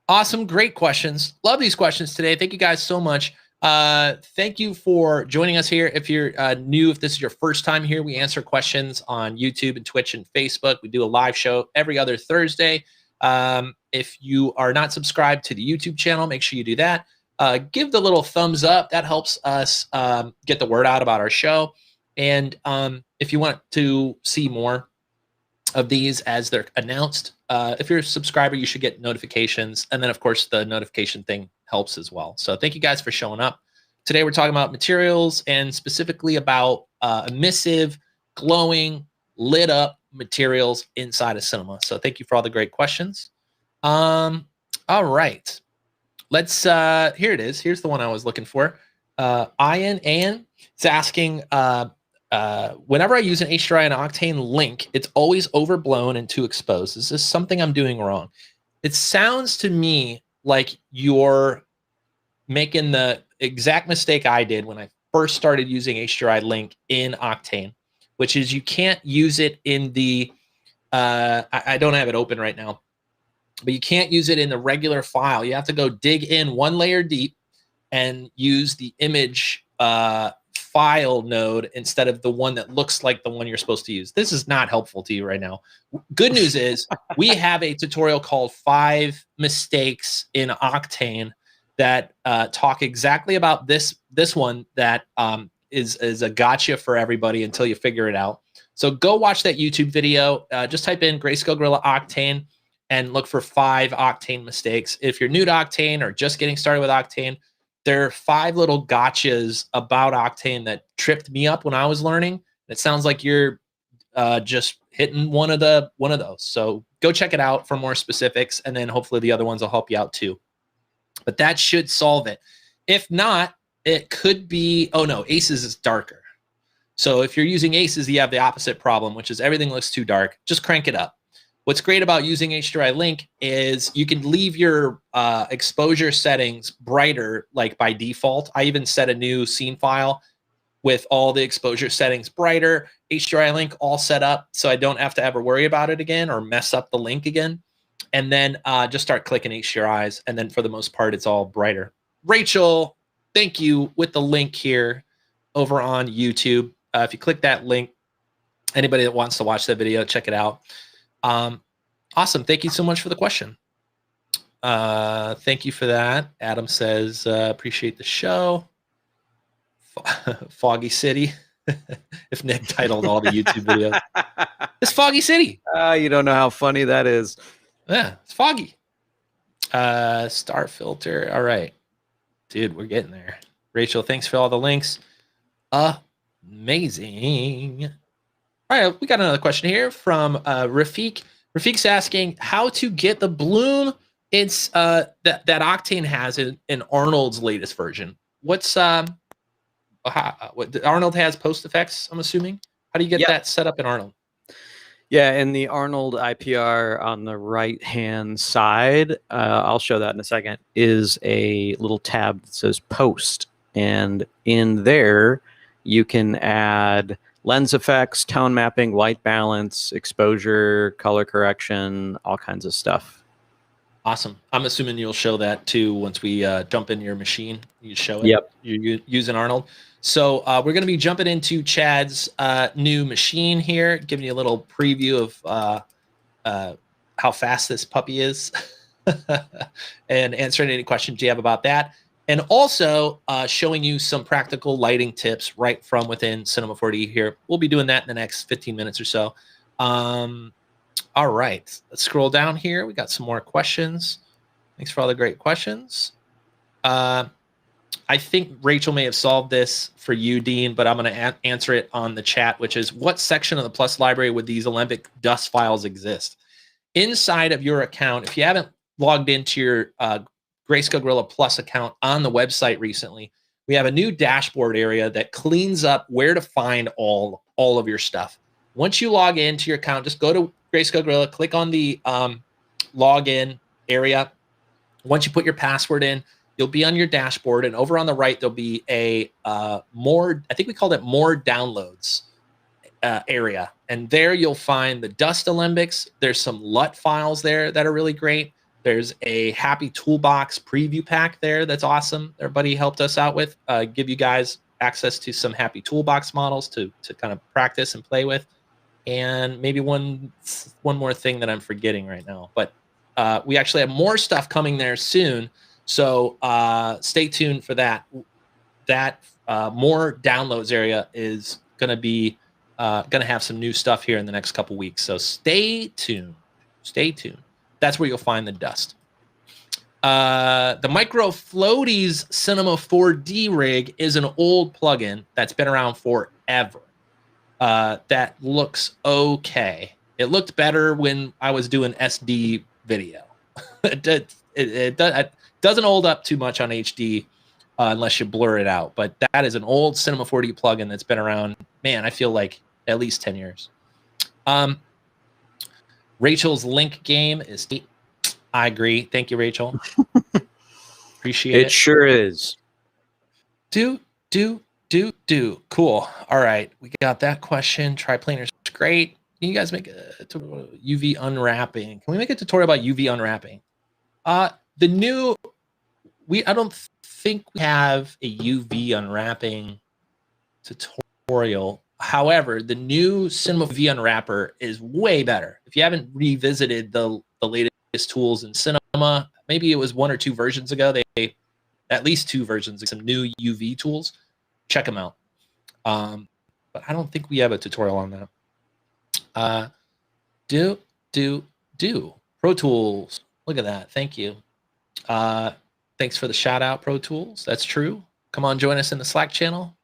Awesome, great questions. Love these questions today. Thank you guys so much. Thank you for joining us here. If you're new, if this is your first time here, we answer questions on YouTube and Twitch and Facebook. We do a live show every other Thursday. If you are not subscribed to the YouTube channel, make sure you do that. Give the little thumbs up. That helps us get the word out about our show. And if you want to see more of these as they're announced, if you're a subscriber, you should get notifications. And then, of course, the notification thing helps as well. So thank you guys for showing up. Today, we're talking about materials and specifically about emissive, glowing, lit up materials inside of cinema. So thank you for all the great questions. All right. Let's, here it is. Here's the one I was looking for. Ian is asking, whenever I use an HDRI and Octane link, it's always overblown and too exposed. Is this something I'm doing wrong? It sounds to me like you're making the exact mistake I did when I first started using HDRI Link in Octane, which is you can't use it in the, I don't have it open right now, but you can't use it in the regular file. You have to go dig in one layer deep and use the image file node instead of the one that looks like the one you're supposed to use. This is not helpful to you right now. Good news is we have a tutorial called 5 Mistakes in Octane that talk exactly about this one that is a gotcha for everybody until you figure it out. So go watch that YouTube video. Just type in Greyscalegorilla Octane and look for 5 Octane mistakes. If you're new to Octane or just getting started with Octane, there are 5 little gotchas about Octane that tripped me up when I was learning. It sounds like you're just hitting one of those. So go check it out for more specifics, and then hopefully the other ones will help you out too. But that should solve it. If not, it could be, oh no, Aces is darker. So if you're using Aces, you have the opposite problem, which is everything looks too dark. Just crank it up. What's great about using HDRI Link is you can leave your exposure settings brighter, like by default. I even set a new scene file with all the exposure settings brighter, HDRI Link all set up, so I don't have to ever worry about it again or mess up the link again. And then just start clicking HDRIs, and then for the most part, it's all brighter. Rachel, thank you with the link here over on YouTube. If you click that link, anybody that wants to watch that video, check it out. Awesome. Thank you so much for the question. Thank you for that. Adam says, appreciate the show. Foggy City. If Nick titled all the YouTube videos. It's Foggy City. You don't know how funny that is. Yeah, it's foggy. Star filter. All right, dude, we're getting there. Rachel, thanks for all the links. Amazing. All right, we got another question here from Rafik. Rafik's asking how to get the bloom. It's that Octane has in Arnold's latest version. What's what Arnold has post effects? I'm assuming. How do you get that set up in Arnold? Yeah, in the Arnold IPR on the right-hand side, I'll show that in a second, is a little tab that says Post. And in there, you can add lens effects, tone mapping, white balance, exposure, color correction, all kinds of stuff. Awesome. I'm assuming you'll show that too once we jump in your machine. You show it. Yep. You're using Arnold. So we're going to be jumping into Chad's new machine here, giving you a little preview of how fast this puppy is and answering any questions you have about that. And also showing you some practical lighting tips right from within Cinema 4D here. We'll be doing that in the next 15 minutes or so. All right, let's scroll down here. We got some more questions. Thanks for all the great questions. I think Rachel may have solved this for you, Dean, but I'm going to answer it on the chat, which is what section of the Plus library would these Alembic dust files exist? Inside of your account, if you haven't logged into your Greyscalegorilla Plus account on the website recently, we have a new dashboard area that cleans up where to find all of your stuff. Once you log into your account, just go to Greyscalegorilla, click on the login area. Once you put your password in, you'll be on your dashboard, and over on the right, there'll be a more, I think we called it more downloads area. And there you'll find the dust alembics. There's some LUT files there that are really great. There's a Happy Toolbox preview pack there that's awesome. Everybody helped us out with, give you guys access to some Happy Toolbox models to kind of practice and play with. And maybe one more thing that I'm forgetting right now. But we actually have more stuff coming there soon. So stay tuned for that. That more downloads area is going to be going to have some new stuff here in the next couple weeks. So stay tuned. Stay tuned. That's where you'll find the dust. The Micro Floaties Cinema 4D rig is an old plugin that's been around forever. That looks okay. It looked better when I was doing SD video. It doesn't hold up too much on HD unless you blur it out. But that is an old Cinema 4D plugin that's been around, man, I feel like at least 10 years. Rachel's Link game is... I agree. Thank you, Rachel. Appreciate it. It sure is. Do. Cool. All right. We got that question. Triplanar is great. Can you guys make a UV unwrapping? Can we make a tutorial about UV unwrapping? I don't think we have a UV unwrapping tutorial. However, the new Cinema UV Unwrapper is way better. If you haven't revisited the latest tools in Cinema, maybe it was 1 or 2 versions ago, they at least 2 versions of some new UV tools. Check them out. But I don't think we have a tutorial on that. Pro Tools. Look at that. Thank you. Thanks for the shout out, Pro Tools. That's true. Come on, join us in the Slack channel.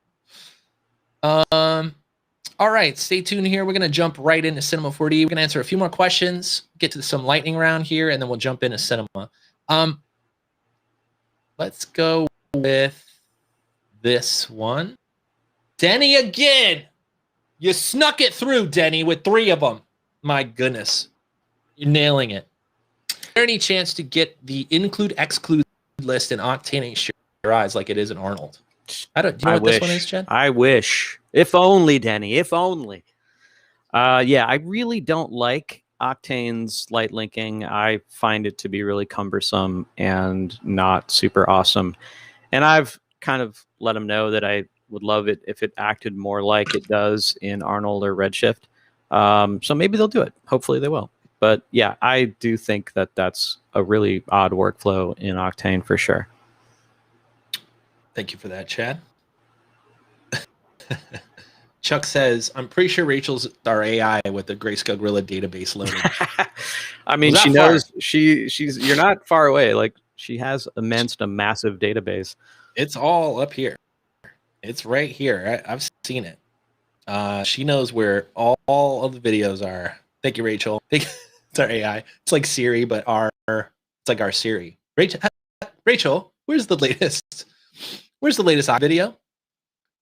All right, stay tuned here. We're going to jump right into Cinema 4D. We're going to answer a few more questions, get to some lightning round here, and then we'll jump into Cinema. Let's go with this one. Denny again. You snuck it through, Denny, with 3 of them. My goodness. You're nailing it. Is there any chance to get the include exclude list in Octane HDRIs like it is in Arnold? Do you know what this one is, Jen? I wish. If only, Denny. If only. Yeah, I really don't like Octane's light linking. I find it to be really cumbersome and not super awesome. And I've kind of let them know that I would love it if it acted more like it does in Arnold or Redshift. So maybe they'll do it. Hopefully they will. But yeah, I do think that that's a really odd workflow in Octane for sure. Thank you for that, Chad. Chuck says, I'm pretty sure Rachel's our AI with the Greyscalegorilla database loaded. I mean, Was she that far? knows she's you're not far away. Like she has a massive database. It's all up here. It's right here. I've seen it. She knows where all of the videos are. Thank you, Rachel. It's our AI. It's like Siri, but it's like our Siri. Rachel, where's the latest? Where's the latest video?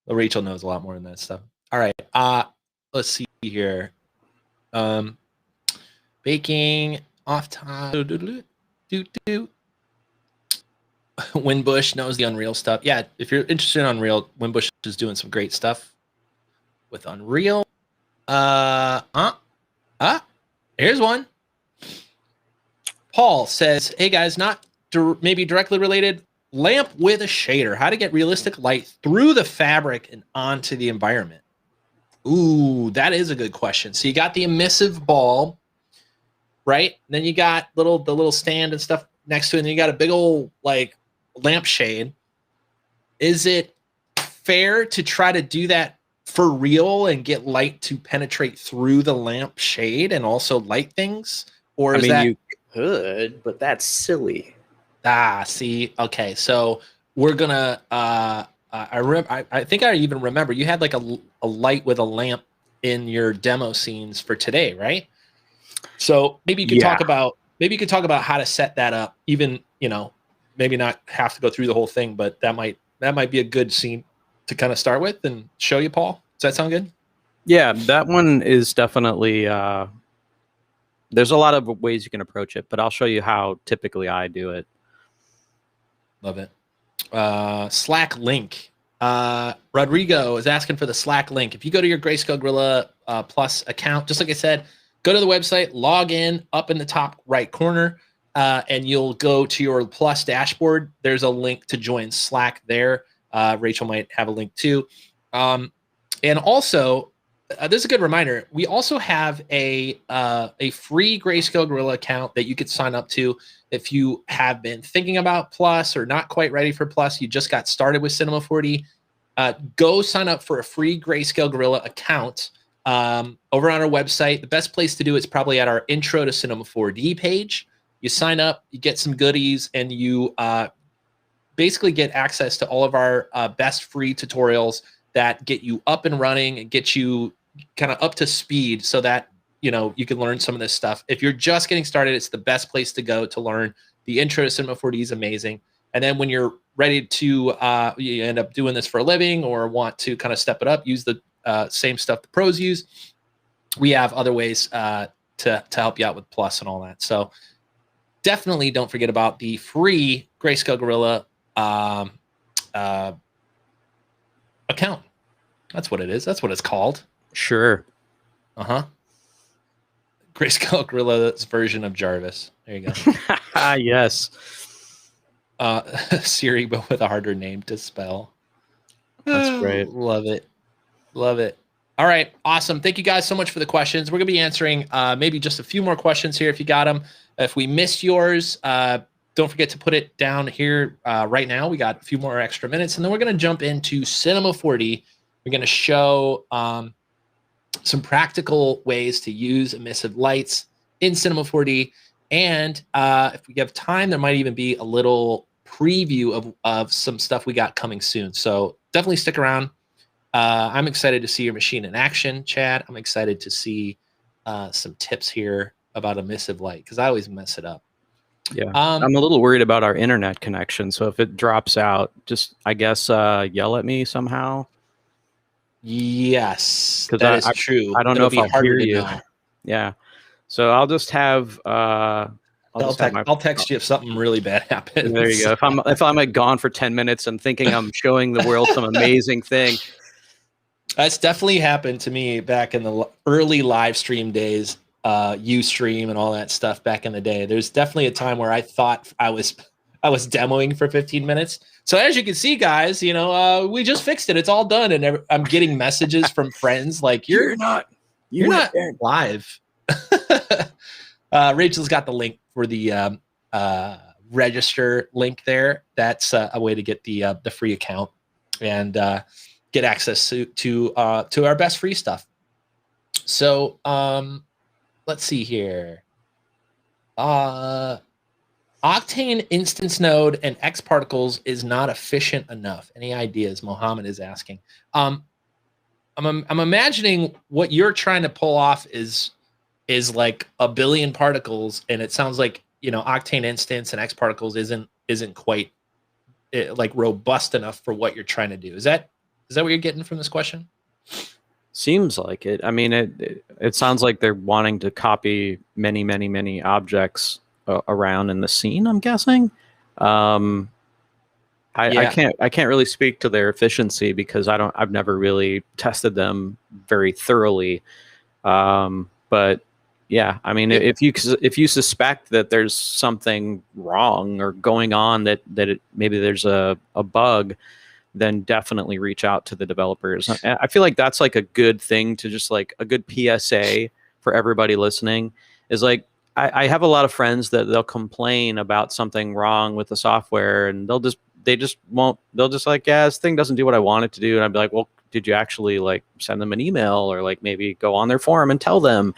Well, Rachel knows a lot more than that stuff. All right. Let's see here. Baking off time. Winbush knows the Unreal stuff. Yeah, if you're interested in Unreal, Winbush is doing some great stuff with Unreal. Here's one. Paul says, hey guys, not maybe directly related, lamp with a shader. How to get realistic light through the fabric and onto the environment. Ooh, that is a good question. So you got the emissive bulb, right? And then you got the little stand and stuff next to it, and then you got a big old like lampshade. Is it fair to try to do that for real and get light to penetrate through the lampshade and also light things? Or is that you could, but that's silly. See, okay, so we're gonna I think I even remember you had like a light with a lamp in your demo scenes for today, right? So maybe you could talk about how to set that up, even, you know, maybe not have to go through the whole thing, but that might be a good scene to kind of start with and show you, Paul. Does that sound good? Yeah, that one is definitely there's a lot of ways you can approach it, but I'll show you how typically I do it. Love it. Slack link. Rodrigo is asking for the Slack link. If you go to your Greyscalegorilla Plus account, just like I said, go to the website, log in up in the top right corner, and you'll go to your Plus dashboard. There's a link to join Slack there. Rachel might have a link too. And also, this is a good reminder. We also have a free Greyscalegorilla account that you could sign up to if you have been thinking about Plus or not quite ready for Plus. You just got started with Cinema 4D. Go sign up for a free Greyscalegorilla account over on our website. The best place to do it is probably at our Intro to Cinema 4D page. You sign up, you get some goodies, and you basically get access to all of our best free tutorials that get you up and running and get you kind of up to speed so that, you know, you can learn some of this stuff. If you're just getting started, it's the best place to go to learn. The Intro to Cinema 4D is amazing. And then when you're ready to you end up doing this for a living or want to kind of step it up, use the same stuff the pros use. We have other ways to help you out with Plus and all that. So definitely don't forget about the free Greyscalegorilla account. That's what it is. That's what it's called. Sure. Greyscalegorilla's version of Jarvis. There you go. Yes. Siri, but with a harder name to spell. That's great. Love it. Love it. All right. Awesome. Thank you guys so much for the questions. We're going to be answering maybe just a few more questions here if you got them. If we missed yours, don't forget to put it down here right now. We got a few more extra minutes, and then we're going to jump into Cinema 4D. We're going to show some practical ways to use emissive lights in Cinema 4D. And if we have time, there might even be a little preview of some stuff we got coming soon. So definitely stick around. I'm excited to see your machine in action, Chad. I'm excited to see some tips here about emissive light because I always mess it up. Yeah, I'm a little worried about our internet connection. So if it drops out, just, I guess, yell at me somehow. Yes, that is true. I don't know if I'll hear you. Yeah. So I'll just have I'll text you if something really bad happens. There you go. If I'm like gone for 10 minutes and thinking I'm showing the world some amazing thing. That's definitely happened to me back in the early live stream days, Ustream and all that stuff back in the day. There's definitely a time where I thought I was demoing for 15 minutes. So as you can see, guys, you know, we just fixed it. It's all done. And I'm getting messages from friends like, you're not live. Rachel's got the link for the register link there. That's a way to get the free account and get access to our best free stuff. So let's see here. Octane instance node and X-Particles is not efficient enough. Any ideas? Mohammed is asking. I'm imagining what you're trying to pull off is like a billion particles, and it sounds like, you know, Octane instance and X-Particles isn't quite like robust enough for what you're trying to do. Is that what you're getting from this question? Seems like it. I mean, it sounds like they're wanting to copy many objects around in the scene, I'm guessing. I can't really speak to their efficiency because I've never really tested them very thoroughly. But yeah, I mean, if you suspect that there's something wrong or going on, that maybe there's a bug, then definitely reach out to the developers. I feel like that's like a good thing to just like a good PSA for everybody listening is like, I have a lot of friends that they'll complain about something wrong with the software, and they'll just like, yeah, this thing doesn't do what I want it to do. And I'd be like, well, did you actually like send them an email or like maybe go on their forum and tell them,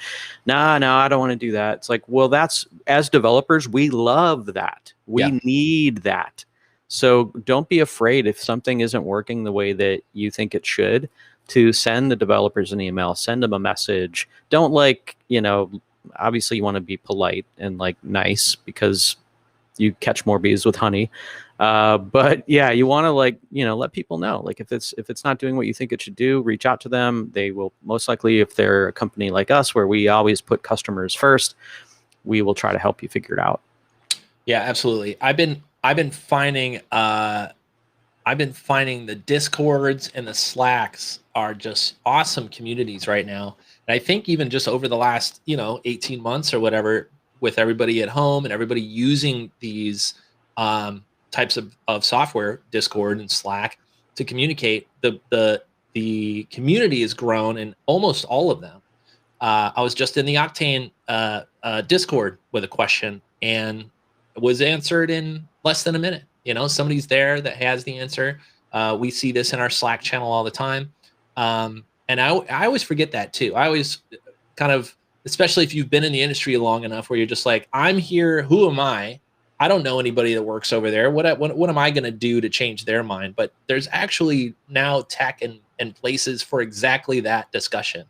no, I don't want to do that. It's like, well, that's, as developers, we love that. We need that. So don't be afraid if something isn't working the way that you think it should, to send the developers an email, send them a message. Don't like, you know, obviously you want to be polite and like nice because you catch more bees with honey. But yeah, you want to like, you know, let people know, like if it's not doing what you think it should do, reach out to them. They will most likely, if they're a company like us where we always put customers first, we will try to help you figure it out. Yeah, absolutely. I've been finding the Discords and the Slacks are just awesome communities right now. And I think even just over the last, you know, 18 months or whatever, with everybody at home and everybody using these types of software, Discord and Slack, to communicate, the community has grown in almost all of them. I was just in the Octane Discord with a question and was answered in less than a minute. You know, somebody's there that has the answer. We see this in our Slack channel all the time. And I always forget that too. I always kind of, especially if you've been in the industry long enough where you're just like, I'm here, who am I? I don't know anybody that works over there. What am I going to do to change their mind? But there's actually now tech and places for exactly that discussion.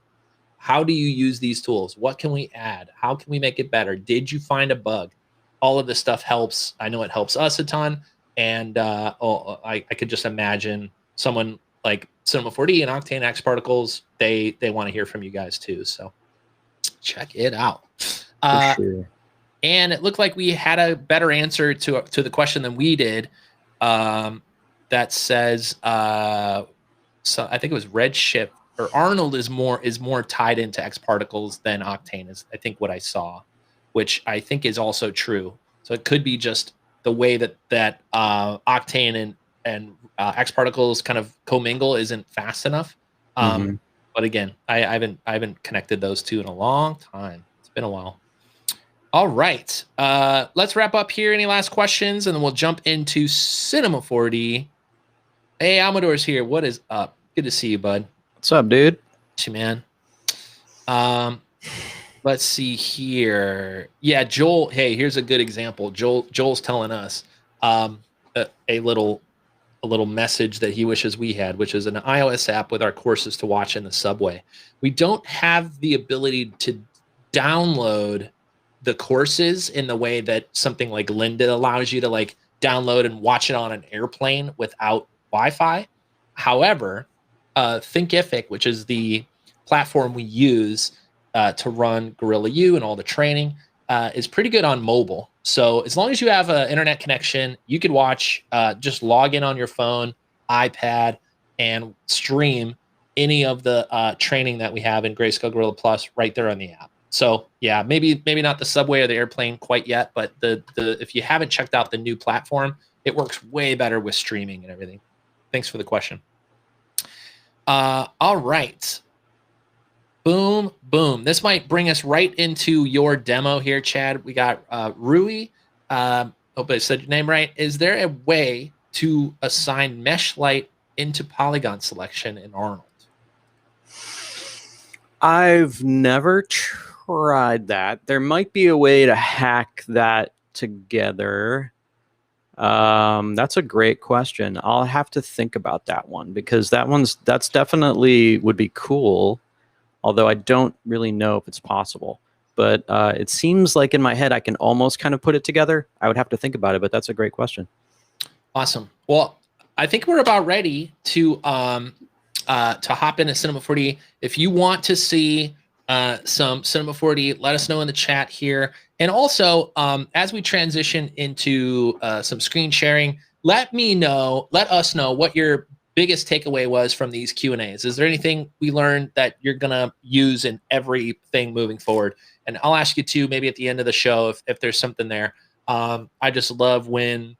How do you use these tools? What can we add? How can we make it better? Did you find a bug? All of this stuff helps. I know it helps us a ton. And I could just imagine someone like Cinema 4D and Octane X-Particles, they want to hear from you guys too. So check it out. Sure. And it looked like we had a better answer to the question than we did. That says, so I think it was Redshift, or Arnold is more tied into X-Particles than Octane is, I think, what I saw, which I think is also true. So it could be just the way that Octane and X-Particles kind of commingle isn't fast enough. But again, I haven't connected those two in a long time. It's been a while. All right, let's wrap up here. Any last questions, and then we'll jump into Cinema 4D. Hey, Amador's here. What is up? Good to see you, bud. What's up, dude? Hey, man. Let's see here. Yeah, Joel. Hey, here's a good example. Joel's telling us a little message that he wishes we had, which is an iOS app with our courses to watch in the subway. We don't have the ability to download the courses in the way that something like Lynda allows you to like download and watch it on an airplane without Wi-Fi. However, Thinkific, which is the platform we use to run Gorilla U and all the training, is pretty good on mobile. So as long as you have an internet connection, you could watch, just log in on your phone, iPad, and stream any of the training that we have in Greyscalegorilla Plus right there on the app. So yeah, maybe not the subway or the airplane quite yet, but the if you haven't checked out the new platform, it works way better with streaming and everything. Thanks for the question. All right. Boom, boom. This might bring us right into your demo here, Chad. We got Rui. Hope I said your name right. Is there a way to assign mesh light into polygon selection in Arnold? I've never tried that. There might be a way to hack that together. That's a great question. I'll have to think about that one, because that's definitely would be cool, although I don't really know if it's possible. But it seems like in my head I can almost kind of put it together. I would have to think about it, but that's a great question. Awesome. Well, I think we're about ready to hop into Cinema 4D. If you want to see some Cinema 4D, let us know in the chat here. And also, as we transition into some screen sharing, let us know what your biggest takeaway was from these Q&As. Is there anything we learned that you're gonna use in everything moving forward? And I'll ask you too, maybe at the end of the show, if there's something there. I just love when,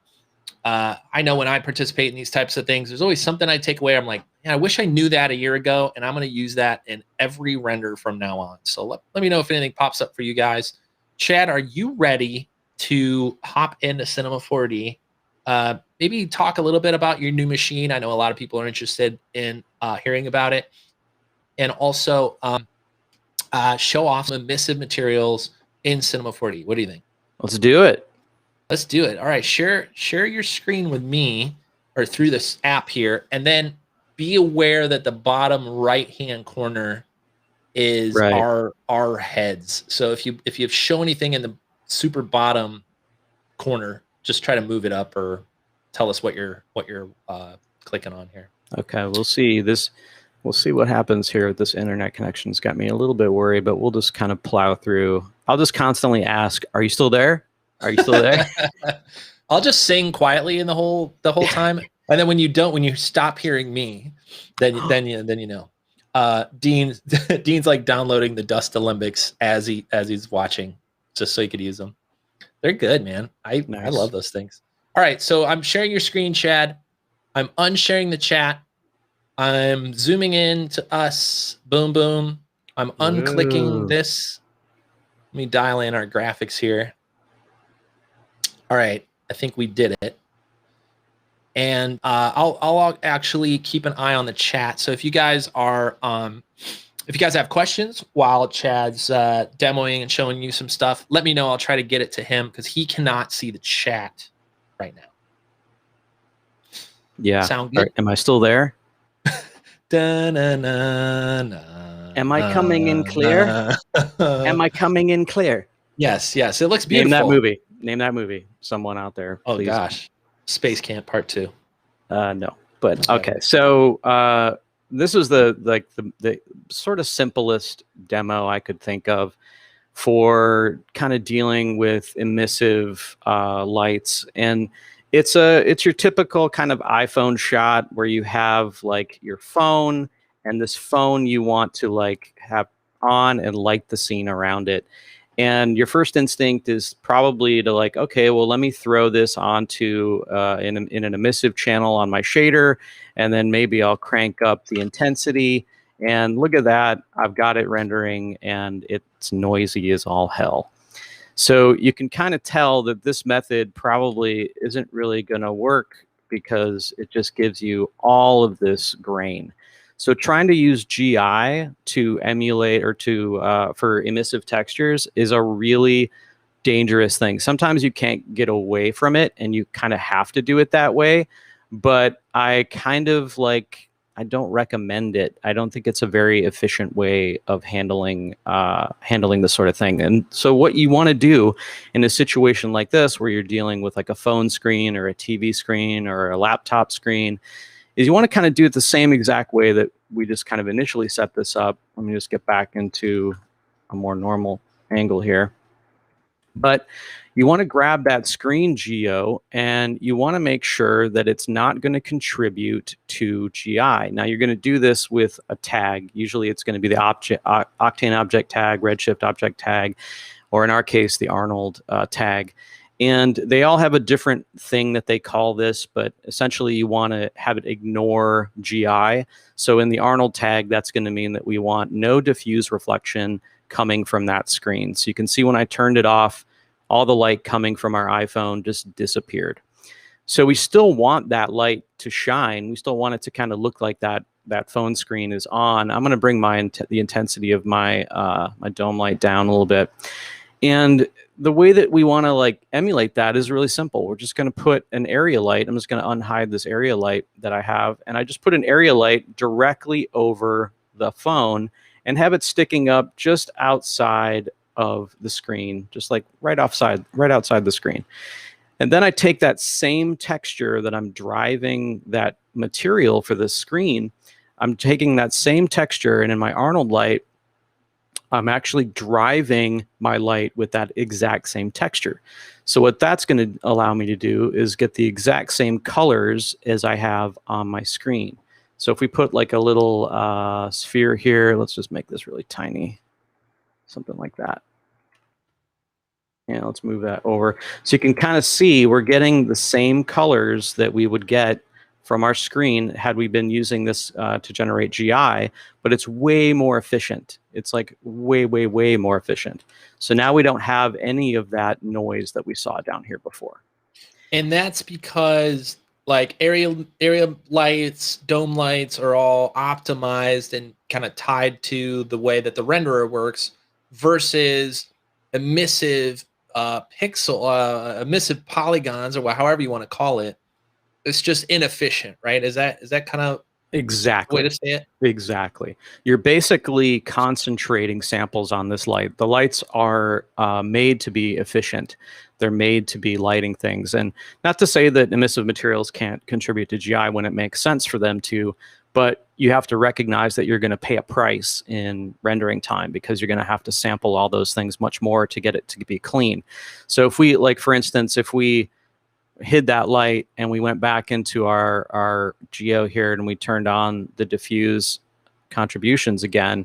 I know when I participate in these types of things, there's always something I take away. I'm like, yeah, I wish I knew that a year ago, and I'm going to use that in every render from now on. So let me know if anything pops up for you guys. Chad, are you ready to hop into Cinema 4D? Maybe talk a little bit about your new machine. I know a lot of people are interested in hearing about it. And also show off some emissive materials in Cinema 4D. What do you think? Let's do it. Let's do it. All right, share your screen with me or through this app here, and then be aware that the bottom right-hand corner is our heads. So if you show anything in the super bottom corner, just try to move it up or tell us what you're clicking on here. Okay, we'll see this. We'll see what happens here. This internet connection's got me a little bit worried, but we'll just kind of plow through. I'll just constantly ask, "Are you still there? Are you still there?" I'll just sing quietly in the whole time, and then when you stop hearing me, then you know. Dean's like downloading the Dust Olympics as he's watching, just so he could use them. They're good, man. I love those things. All right, so I'm sharing your screen, Chad. I'm unsharing the chat. I'm zooming in to us. Boom, boom. I'm unclicking this. Let me dial in our graphics here. All right, I think we did it. And I'll actually keep an eye on the chat. So if you guys are, if you guys have questions while Chad's demoing and showing you some stuff, let me know. I'll try to get it to him because he cannot see the chat right now. Yeah. Sound good? Am I still there? Am Am I coming in clear? Am I coming in clear? Yes. It looks beautiful. Name that movie. Someone out there. Oh, please. gosh. Space Camp Part 2. No, but okay. So this was the sort of simplest demo I could think of for kind of dealing with emissive lights, and it's your typical kind of iPhone shot where you have like your phone, and this phone you want to like have on and light the scene around it. And your first instinct is probably to like, okay, well, let me throw this onto in an emissive channel on my shader, and then maybe I'll crank up the intensity. And look at that, I've got it rendering, and it's noisy as all hell. So you can kind of tell that this method probably isn't really going to work because it just gives you all of this grain. So trying to use GI to emulate or to for emissive textures is a really dangerous thing. Sometimes you can't get away from it, and you kind of have to do it that way. But I kind of like, I don't recommend it. I don't think it's a very efficient way of handling this sort of thing. And so what you want to do in a situation like this, where you're dealing with like a phone screen or a TV screen or a laptop screen, is you want to kind of do it the same exact way that we just kind of initially set this up. Let me just get back into a more normal angle here. But you want to grab that screen geo, and you want to make sure that it's not going to contribute to GI. Now you're going to do this with a tag. Usually it's going to be the Octane object tag, Redshift object tag, or in our case, the Arnold tag. And they all have a different thing that they call this, but essentially you want to have it ignore GI. So in the Arnold tag, that's going to mean that we want no diffuse reflection coming from that screen. So you can see when I turned it off, all the light coming from our iPhone just disappeared. So we still want that light to shine. We still want it to kind of look like that that phone screen is on, I'm going to bring the intensity of my my dome light down a little bit. And the way that we want to like emulate that is really simple. We're just going to put an area light. I'm just going to unhide this area light that I have, and I just put an area light directly over the phone and have it sticking up just outside of the screen, just like right outside the screen. And then I take that same texture that I'm driving that material for the screen, I'm taking that same texture, and in my Arnold light, I'm actually driving my light with that exact same texture. So what that's going to allow me to do is get the exact same colors as I have on my screen. So if we put like a little sphere here, let's just make this really tiny, something like that. Yeah, let's move that over. So you can kind of see we're getting the same colors that we would get from our screen had we been using this to generate GI, but it's way more efficient. It's like way, way, way more efficient. So now we don't have any of that noise that we saw down here before. And that's because like area lights, dome lights are all optimized and kind of tied to the way that the renderer works versus emissive emissive polygons, or however you want to call it. It's just inefficient, right? Is that kind of exactly the way to say it? Exactly. You're basically concentrating samples on this light. The lights are made to be efficient. They're made to be lighting things. And not to say that emissive materials can't contribute to GI when it makes sense for them to, but you have to recognize that you're going to pay a price in rendering time because you're going to have to sample all those things much more to get it to be clean. So if we, like, for instance, if we hid that light and we went back into our geo here and we turned on the diffuse contributions again,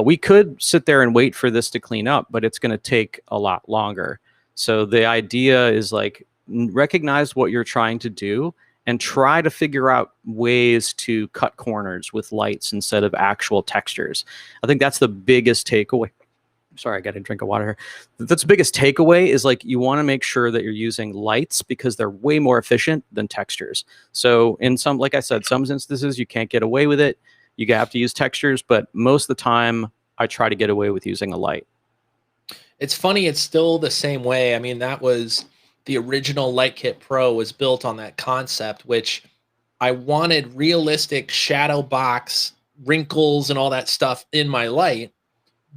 we could sit there and wait for this to clean up, but it's going to take a lot longer. So the idea is like recognize what you're trying to do and try to figure out ways to cut corners with lights instead of actual textures. I think that's the biggest takeaway. Sorry, I got a drink of water here. That's the biggest takeaway is like you want to make sure that you're using lights because they're way more efficient than textures. So in some, like I said, some instances you can't get away with it. You have to use textures, but most of the time I try to get away with using a light. It's funny, it's still the same way. I mean, that was the original Light Kit Pro was built on that concept, which I wanted realistic shadow box wrinkles and all that stuff in my light.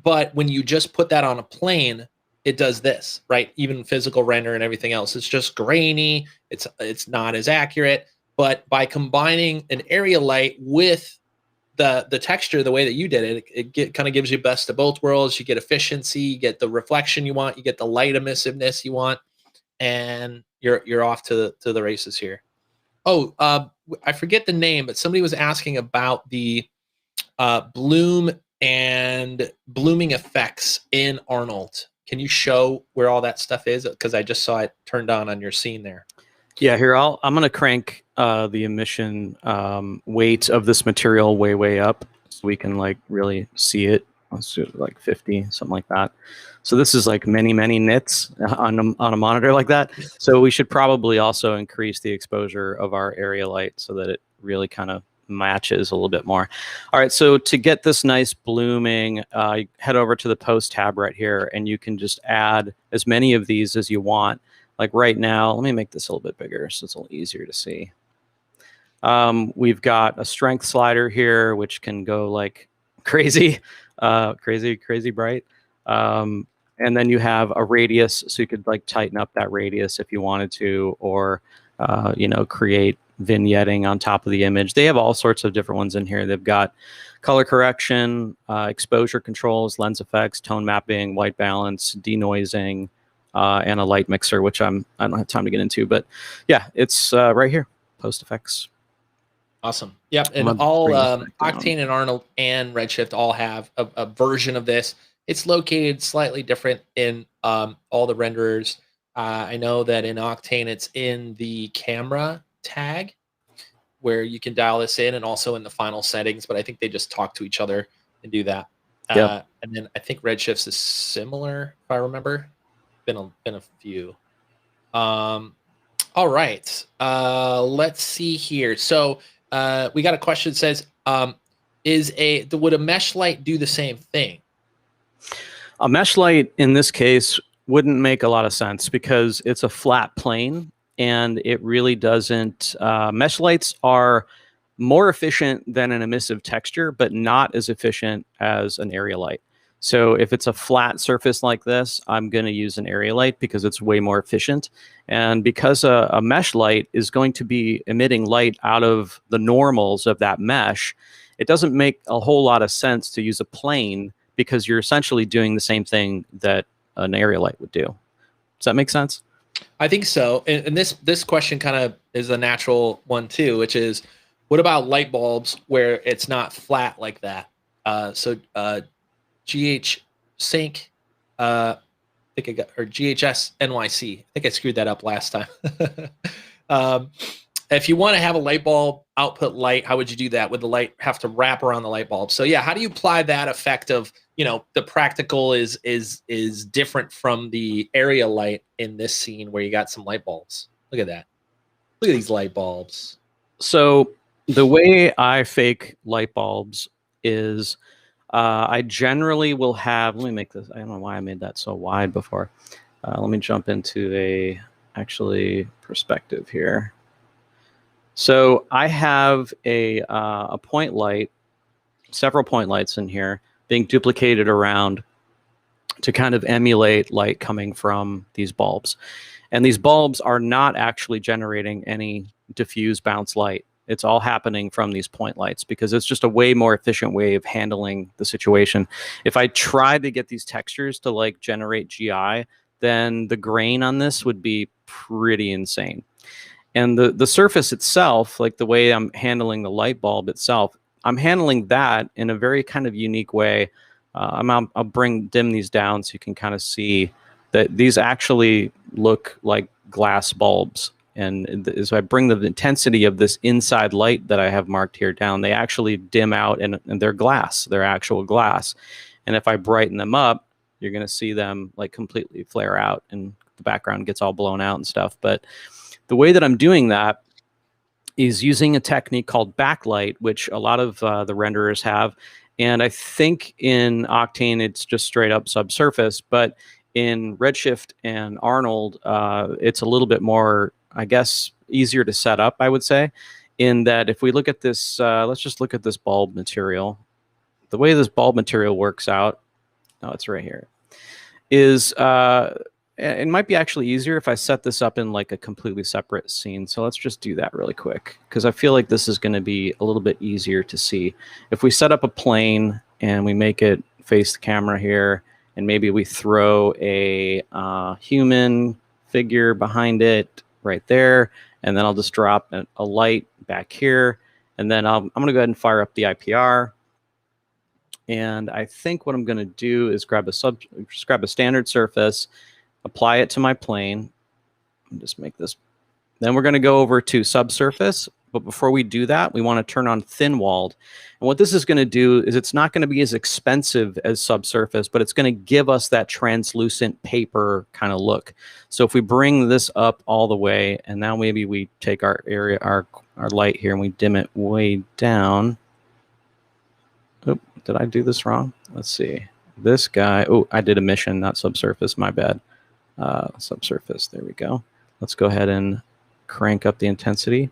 But when you just put that on a plane, it does this, right? Even physical render and everything else, it's just grainy. It's not as accurate. But by combining an area light with the texture, the way that you did it, it kind of gives you best of both worlds. You get efficiency, you get the reflection you want, you get the light emissiveness you want, and you're off to the races here. Oh, I forget the name, but somebody was asking about the bloom and blooming effects in Arnold. Can you show where all that stuff is? Because I just saw it turned on your scene there. Yeah, here I'm going to crank the emission weight of this material way up so we can like really see it. Let's do like 50, something like that. So this is like many nits on a monitor like that. So we should probably also increase the exposure of our area light so that it really kind of matches a little bit more. All right, so to get this nice blooming, head over to the post tab right here, and you can just add as many of these as you want. Like right now, let me make this a little bit bigger so it's a little easier to see. We've got a strength slider here, which can go like crazy, crazy bright. And then you have a radius, so you could like tighten up that radius if you wanted to, or you know, create vignetting on top of the image. They have all sorts of different ones in here. They've got color correction, exposure controls, lens effects, tone mapping, white balance, denoising, and a light mixer, which I don't have time to get into, but yeah, it's right here, post effects. Awesome. Yep, and all Octane and Arnold and Redshift all have a version of this. It's located slightly different in all the renderers. I know that in Octane, it's in the camera tag where you can dial this in, and also in the final settings, but I think they just talk to each other and do that. Yep. And then I think Redshifts is similar, if I remember. Been a few. All right. Let's see here. So we got a question that says, Would a mesh light do the same thing? A mesh light in this case wouldn't make a lot of sense because it's a flat plane and it really doesn't. Mesh lights are more efficient than an emissive texture, but not as efficient as an area light. So if it's a flat surface like this, I'm going to use an area light because it's way more efficient. And because a mesh light is going to be emitting light out of the normals of that mesh, it doesn't make a whole lot of sense to use a plane because you're essentially doing the same thing that an area light would do. Does that make sense? I think so. And this question kind of is a natural one too, which is, what about light bulbs where it's not flat like that? GH Sync, I think I got, or GHS NYC. I think I screwed that up last time. If you want to have a light bulb output light, how would you do that? Would the light have to wrap around the light bulb? So yeah, how do you apply that effect of, you know, the practical is different from the area light in this scene where you got some light bulbs. Look at that. Look at these light bulbs. So the way I fake light bulbs is I generally will have, let me make this, I don't know why I made that so wide before. Let me jump into a actually perspective here. So I have a point light, several point lights in here being duplicated around to kind of emulate light coming from these bulbs. And these bulbs are not actually generating any diffuse bounce light. It's all happening from these point lights because it's just a way more efficient way of handling the situation. If I tried to get these textures to like generate GI, then the grain on this would be pretty insane. And the surface itself, like the way I'm handling the light bulb itself, I'm handling that in a very kind of unique way. I'll dim these down so you can kind of see that these actually look like glass bulbs. And as I bring the intensity of this inside light that I have marked here down, they actually dim out and they're glass, they're actual glass. And if I brighten them up, you're going to see them like completely flare out and the background gets all blown out and stuff. But the way that I'm doing that is using a technique called backlight, which a lot of the renderers have. And I think in Octane, it's just straight up subsurface. But in Redshift and Arnold, it's a little bit more, I guess, easier to set up, I would say, in that if we look at this, let's just look at this bulb material. The way this bulb material works out, oh, it's right here, is it might be actually easier if I set this up in like a completely separate scene. So let's just do that really quick because I feel like this is going to be a little bit easier to see. If we set up a plane and we make it face the camera here, and maybe we throw a human figure behind it right there, and then I'll just drop a light back here, and then I'm going to go ahead and fire up the IPR. And I think what I'm going to do is grab a standard surface, apply it to my plane, and just make this. Then we're going to go over to subsurface. But before we do that, we want to turn on thin walled. And what this is going to do is it's not going to be as expensive as subsurface, but it's going to give us that translucent paper kind of look. So if we bring this up all the way, and now maybe we take our area, our light here, and we dim it way down. Oh, did I do this wrong? Let's see. This guy, oh, I did emission, not subsurface, my bad. Subsurface, there we go. Let's go ahead and crank up the intensity.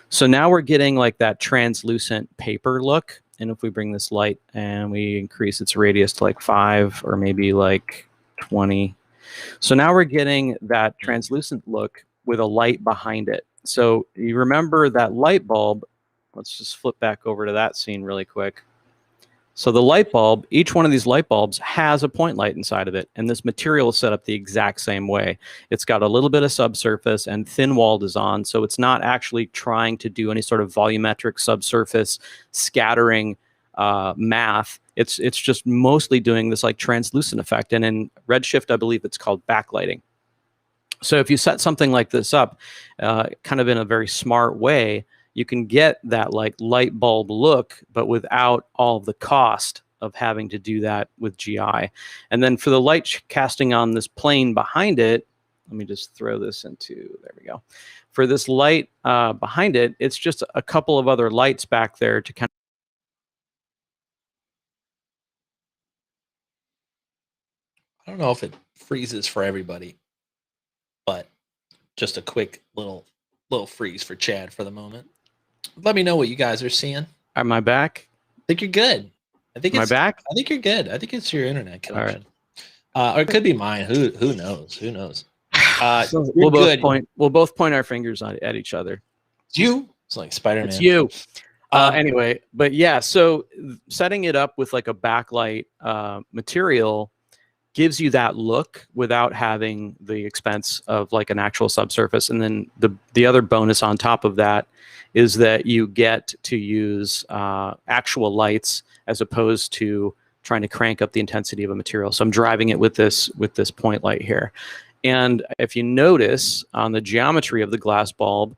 So now we're getting like that translucent paper look. And if we bring this light and we increase its radius to like 5 or maybe like 20. So now we're getting that translucent look with a light behind it. So you remember that light bulb. Let's just flip back over to that scene really quick. So the light bulb, each one of these light bulbs has a point light inside of it. And this material is set up the exact same way. It's got a little bit of subsurface and thin walled is on. So it's not actually trying to do any sort of volumetric subsurface scattering math. It's just mostly doing this like translucent effect. And in Redshift, I believe it's called backlighting. So if you set something like this up kind of in a very smart way, you can get that like light bulb look, but without all of the cost of having to do that with GI. And then for the light casting on this plane behind it, let me just throw this into, there we go. For this light behind it, it's just a couple of other lights back there to kind I don't know if it freezes for everybody, but just a quick little freeze for Chad for the moment. Let me know what you guys are seeing. Am I back? I think you're good. I think Am I back? I think you're good. I think it's your internet connection. Or it could be mine. Who knows? Who knows? So You're we'll good. both point our fingers at each other. It's you. It's like Spider-Man. It's you. Anyway, but yeah, so setting it up with like a backlight material gives you that look without having the expense of like an actual subsurface. And then the other bonus on top of that is that you get to use actual lights as opposed to trying to crank up the intensity of a material. So I'm driving it with this point light here. And if you notice on the geometry of the glass bulb,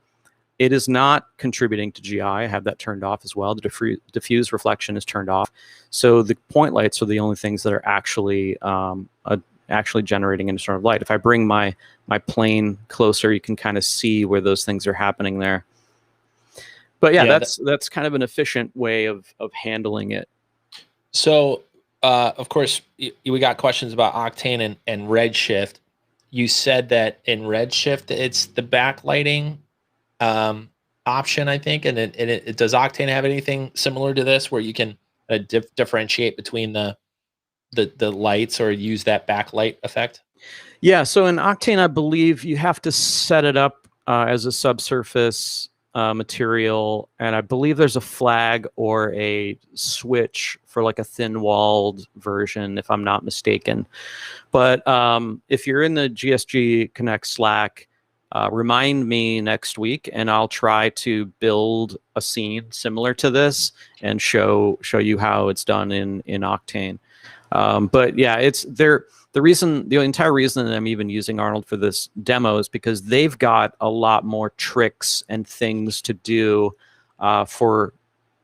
it is not contributing to GI. I have that turned off as well. The diffuse reflection is turned off. So the point lights are the only things that are actually generating any sort of light. If I bring my plane closer, you can kind of see where those things are happening there. But yeah, that's kind of an efficient way of handling it. So, of course, we got questions about Octane and Redshift. You said that in Redshift, it's the backlighting option, I think, and it does Octane have anything similar to this where you can differentiate between the lights or use that backlight effect? Yeah, so in Octane, I believe you have to set it up as a subsurface material, and I believe there's a flag or a switch for like a thin-walled version, if I'm not mistaken. But if you're in the GSG Connect Slack, remind me next week, and I'll try to build a scene similar to this and show you how it's done in Octane. But yeah, it's there. The entire reason that I'm even using Arnold for this demo is because they've got a lot more tricks and things to do for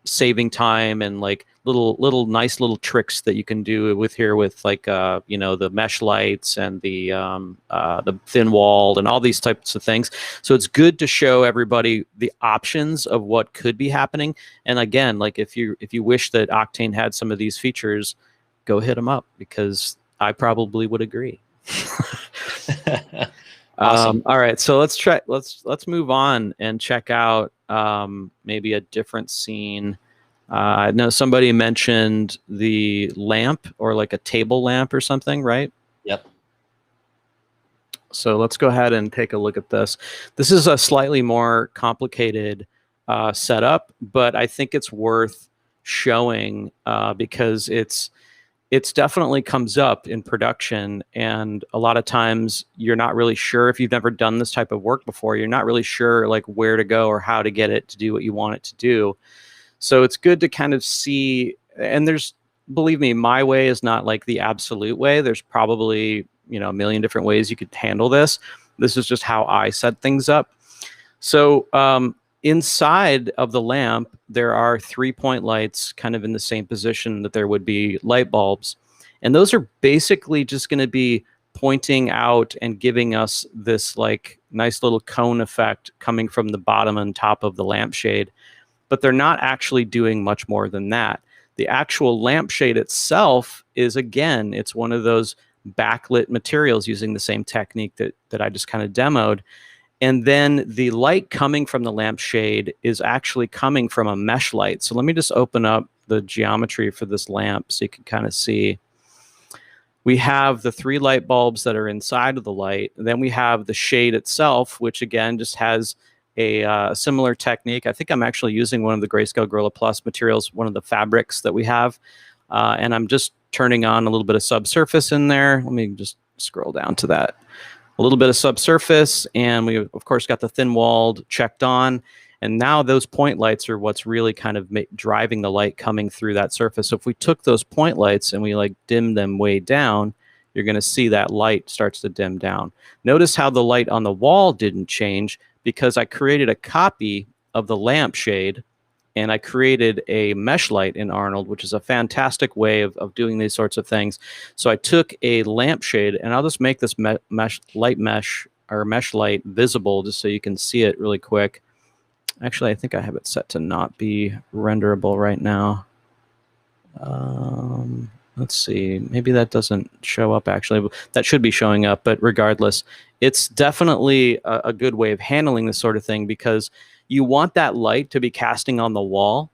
saving time and like little nice little tricks that you can do with like you know, the mesh lights and the thin walled and all these types of things. So it's good to show everybody the options of what could be happening. And again, like if you wish that Octane had some of these features, go hit them up, because I probably would agree. Awesome. All right, so let's move on and check out maybe a different scene. I know somebody mentioned the lamp, or like a table lamp or something, right? Yep. So let's go ahead and take a look at this. This is a slightly more complicated setup, but I think it's worth showing because it's definitely comes up in production, and a lot of times you're not really sure, if you've never done this type of work before, you're not really sure like where to go or how to get it to do what you want it to do. So it's good to kind of see, and believe me, my way is not like the absolute way. There's probably, you know, a million different ways you could handle this. This is just how I set things up. So inside of the lamp, there are 3-point lights kind of in the same position that there would be light bulbs. And those are basically just going to be pointing out and giving us this like nice little cone effect coming from the bottom and top of the lampshade. But they're not actually doing much more than that. The actual lampshade itself is, again, it's one of those backlit materials using the same technique that I just kind of demoed. And then the light coming from the lampshade is actually coming from a mesh light. So let me just open up the geometry for this lamp so you can kind of see. We have the 3 light bulbs that are inside of the light. And then we have the shade itself, which again just has a similar technique. I think I'm actually using one of the Greyscalegorilla Plus materials, one of the fabrics that we have. And I'm just turning on a little bit of subsurface in there. Let me just scroll down to that. A little bit of subsurface, and we of course got the thin walled checked on, and now those point lights are what's really kind of driving the light coming through that surface. So if we took those point lights and we like dim them way down, you're going to see that light starts to dim down. Notice how the light on the wall didn't change, because I created a copy of the lampshade and I created a mesh light in Arnold, which is a fantastic way of doing these sorts of things. So I took a lampshade, and I'll just make this mesh light visible just so you can see it really quick. Actually, I think I have it set to not be renderable right now. let's see, maybe that doesn't show up actually. That should be showing up, but regardless, it's definitely a good way of handling this sort of thing, because you want that light to be casting on the wall.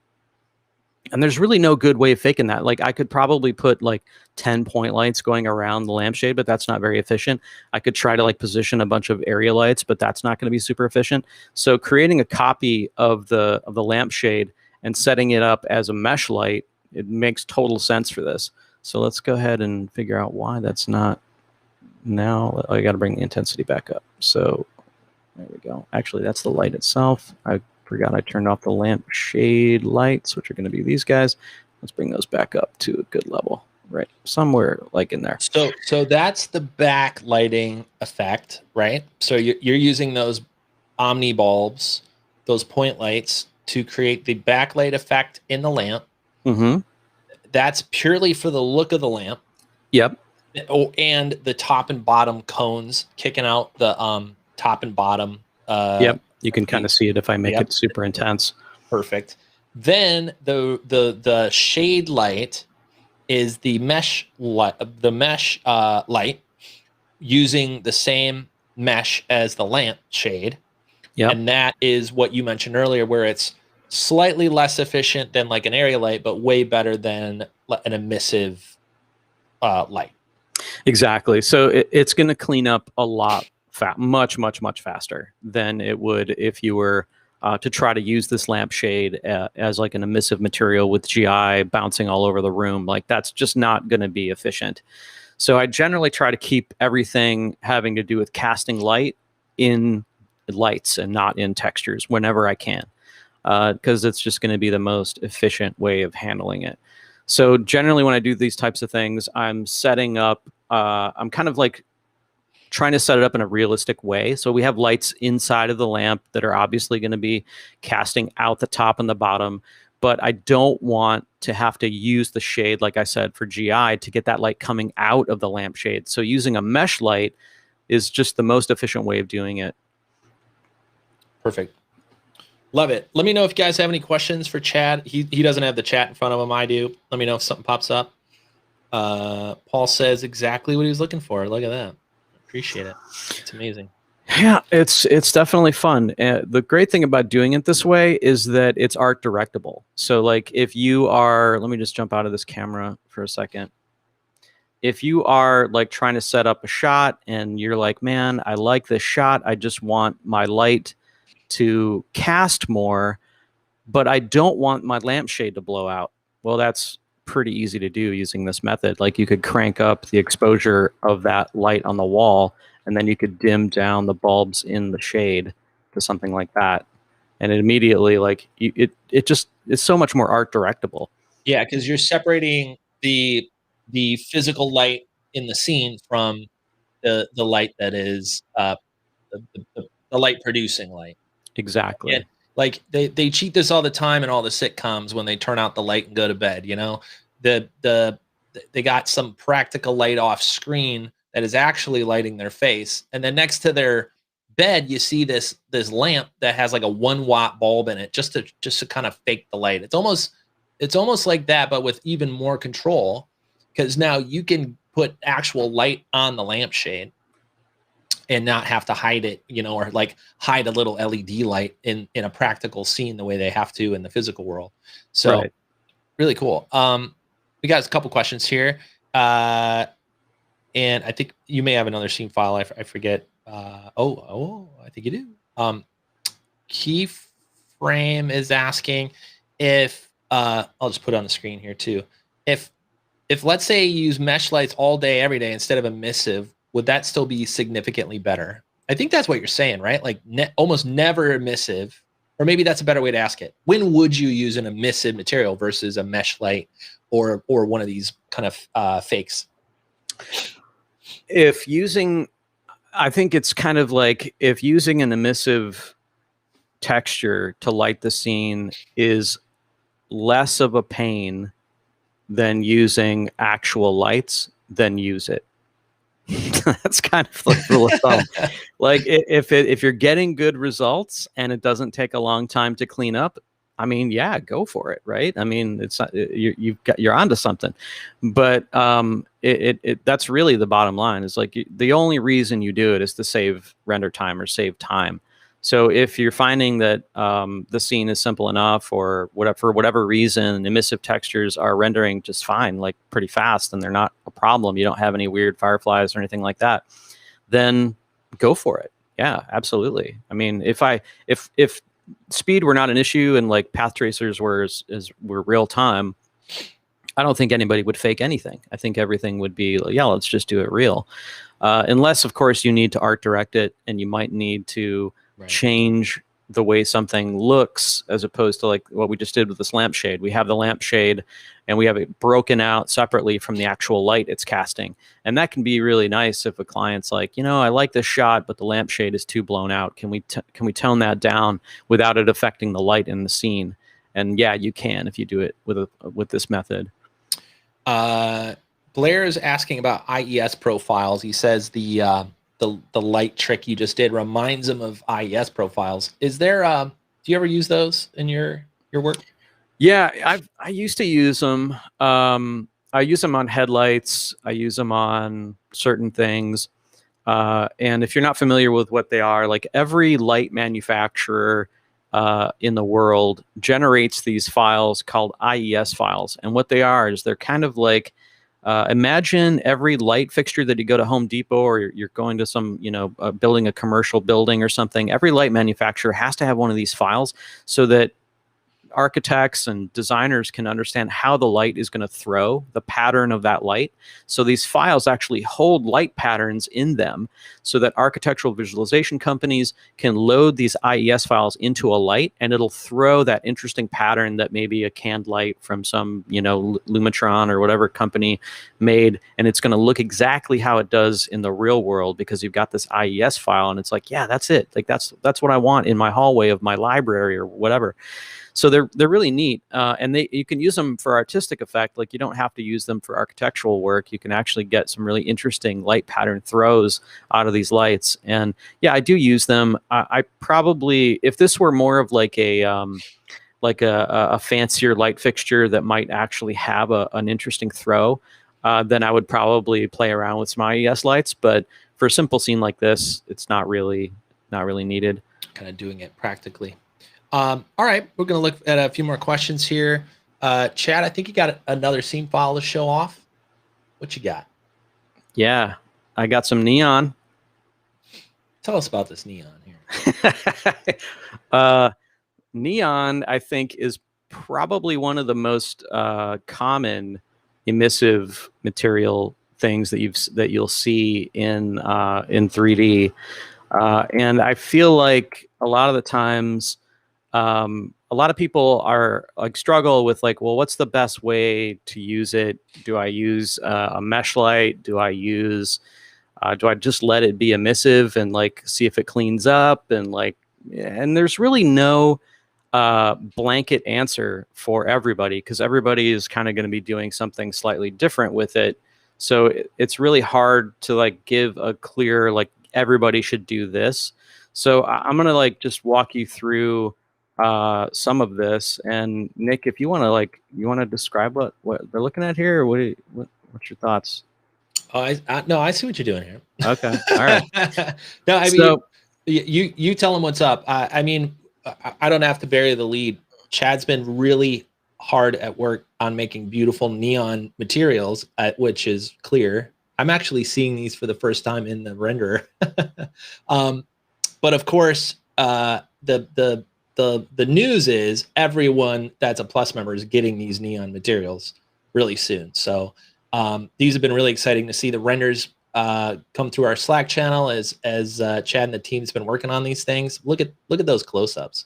And there's really no good way of faking that. Like I could probably put like 10 point lights going around the lampshade, but that's not very efficient. I could try to like position a bunch of area lights, but that's not going to be super efficient. So creating a copy of the lampshade and setting it up as a mesh light, it makes total sense for this. So let's go ahead and figure out why that's not now. I got to bring the intensity back up. So there we go. Actually, that's the light itself. I forgot I turned off the lampshade lights, which are going to be these guys. Let's bring those back up to a good level, right? Somewhere like in there. So that's the backlighting effect, right? So you're using those omni bulbs, those point lights, to create the backlight effect in the lamp. Mm-hmm. That's purely for the look of the lamp. Yep. Oh, and the top and bottom cones kicking out the top and bottom. Yep. You can kind of see it if I make it super intense. Perfect. Then the shade light is the mesh light, using the same mesh as the lamp shade. Yep. And that is what you mentioned earlier, where it's slightly less efficient than like an area light, but way better than an emissive light. Exactly. So it's going to clean up a lot much faster than it would if you were to try to use this lampshade as like an emissive material with GI bouncing all over the room. Like that's just not going to be efficient. So I generally try to keep everything having to do with casting light in lights and not in textures whenever I can, because it's just going to be the most efficient way of handling it. So generally when I do these types of things, I'm setting up, I'm kind of like trying to set it up in a realistic way. So we have lights inside of the lamp that are obviously going to be casting out the top and the bottom, but I don't want to have to use the shade, like I said, for GI to get that light coming out of the lampshade. So using a mesh light is just the most efficient way of doing it. Perfect. Love it. Let me know if you guys have any questions for Chad. He doesn't have the chat in front of him. I do. Let me know if something pops up. Paul says exactly what he was looking for. Look at that. Appreciate it. It's amazing. Yeah, it's definitely fun. The great thing about doing it this way is that it's art directable. So like if you are, let me just jump out of this camera for a second. If you are like trying to set up a shot and you're like, man, I like this shot. I just want my light to cast more, but I don't want my lampshade to blow out. Well, that's pretty easy to do using this method. Like you could crank up the exposure of that light on the wall, and then you could dim down the bulbs in the shade to something like that. And it immediately, like, it's so much more art directable. Yeah, because you're separating the physical light in the scene from the light that is the light producing light. Exactly. And like they cheat this all the time in all the sitcoms when they turn out the light and go to bed. You know, they got some practical light off screen that is actually lighting their face, and then next to their bed you see this lamp that has like a 1 watt bulb in it just to kind of fake the light. It's almost like that, but with even more control, because now you can put actual light on the lampshade and not have to hide it, you know, or like hide a little LED light in a practical scene the way they have to in the physical world. So right. Really cool. We got a couple questions here. And I think you may have another scene file. I forget. I think you do. Keyframe is asking if, I'll just put it on the screen here too. If let's say you use mesh lights all day, every day, instead of emissive, would that still be significantly better? I think that's what you're saying, right? Like almost never emissive, or maybe that's a better way to ask it. When would you use an emissive material versus a mesh light or one of these kind of fakes? I think it's kind of like if using an emissive texture to light the scene is less of a pain than using actual lights, then use it. That's kind of the rule of thumb. Like if you're getting good results and it doesn't take a long time to clean up, I mean, yeah, go for it, right? I mean, it's not, you're onto something, but that's really the bottom line. Is like the only reason you do it is to save render time or save time. So if you're finding that the scene is simple enough, or whatever, for whatever reason, emissive textures are rendering just fine, like pretty fast, and they're not a problem, you don't have any weird fireflies or anything like that, then go for it. Yeah, absolutely. I mean, if speed were not an issue and like path tracers were real time, I don't think anybody would fake anything. I think everything would be like, yeah, let's just do it real. Unless, of course, you need to art direct it, and you might need to change the way something looks, as opposed to like what we just did with this lampshade. We have the lampshade and we have it broken out separately from the actual light it's casting. And that can be really nice if a client's like, you know, I like this shot, but the lampshade is too blown out. Can we tone that down without it affecting the light in the scene? And yeah, you can if you do it with this method. Blair is asking about IES profiles. He says the light trick you just did reminds him of IES profiles. Is there do you ever use those in your work? Yeah, I used to use them. I use them on headlights. I use them on certain things. And if you're not familiar with what they are, like every light manufacturer in the world generates these files called IES files. And what they are is they're kind of like, imagine every light fixture that you go to Home Depot, or you're going to some, building a commercial building or something. Every light manufacturer has to have one of these files so that architects and designers can understand how the light is going to throw, the pattern of that light. So these files actually hold light patterns in them so that architectural visualization companies can load these IES files into a light, and it'll throw that interesting pattern that maybe a canned light from some, Lumitron or whatever company made, and it's going to look exactly how it does in the real world because you've got this IES file, and it's like, yeah, that's it. Like that's what I want in my hallway of my library or whatever. So they're really neat, and you can use them for artistic effect. Like you don't have to use them for architectural work. You can actually get some really interesting light pattern throws out of these lights. And yeah, I do use them. I probably, if this were more of like a fancier light fixture that might actually have an interesting throw, then I would probably play around with some IES lights. But for a simple scene like this, it's not really needed. Kind of doing it practically. All right, we're going to look at a few more questions here. Chad, I think you got another scene file to show off. What you got? Yeah, I got some neon. Tell us about this neon here. Neon, I think, is probably one of the most common emissive material things that you'll see in 3D, and I feel like a lot of the times. A lot of people are like struggle with like, well, what's the best way to use it? Do I use a mesh light? Do I just let it be emissive and like see if it cleans up? And there's really no blanket answer for everybody, because everybody is kind of going to be doing something slightly different with it. So it's really hard to like give a clear, like everybody should do this. So I'm going to like just walk you through some of this. And Nick, if you want to describe what they're looking at here, or what's your thoughts? Oh, no, I see what you're doing here. Okay, all right. No, I mean, you tell them what's up. I mean, I don't have to bury the lead. Chad's been really hard at work on making beautiful neon materials, which is clear. I'm actually seeing these for the first time in the renderer. But of course, the news is everyone that's a Plus member is getting these neon materials really soon. So these have been really exciting to see the renders come through our Slack channel as Chad and the team's been working on these things. Look at those close-ups.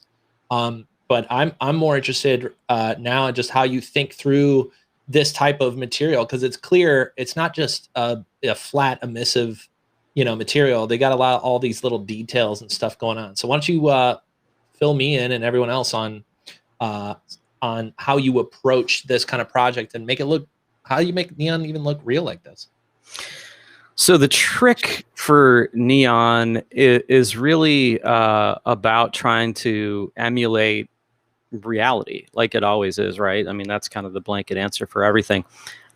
But I'm more interested now in just how you think through this type of material, because it's clear it's not just a flat emissive material. They got all these little details and stuff going on. So why don't you fill me in and everyone else on how you approach this kind of project and make it look, how you make neon even look real like this. So the trick for neon is really about trying to emulate reality, like it always is, right? I mean, that's kind of the blanket answer for everything.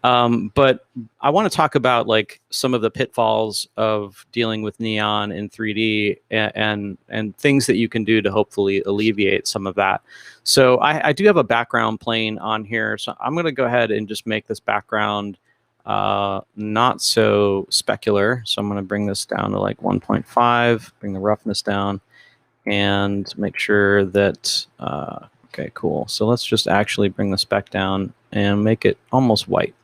But I want to talk about like some of the pitfalls of dealing with neon in 3D and things that you can do to hopefully alleviate some of that. So I do have a background plane on here, so I'm going to go ahead and just make this background not so specular. So I'm going to bring this down to like 1.5, bring the roughness down, and make sure that okay, cool. So let's just actually bring the spec down and make it almost white.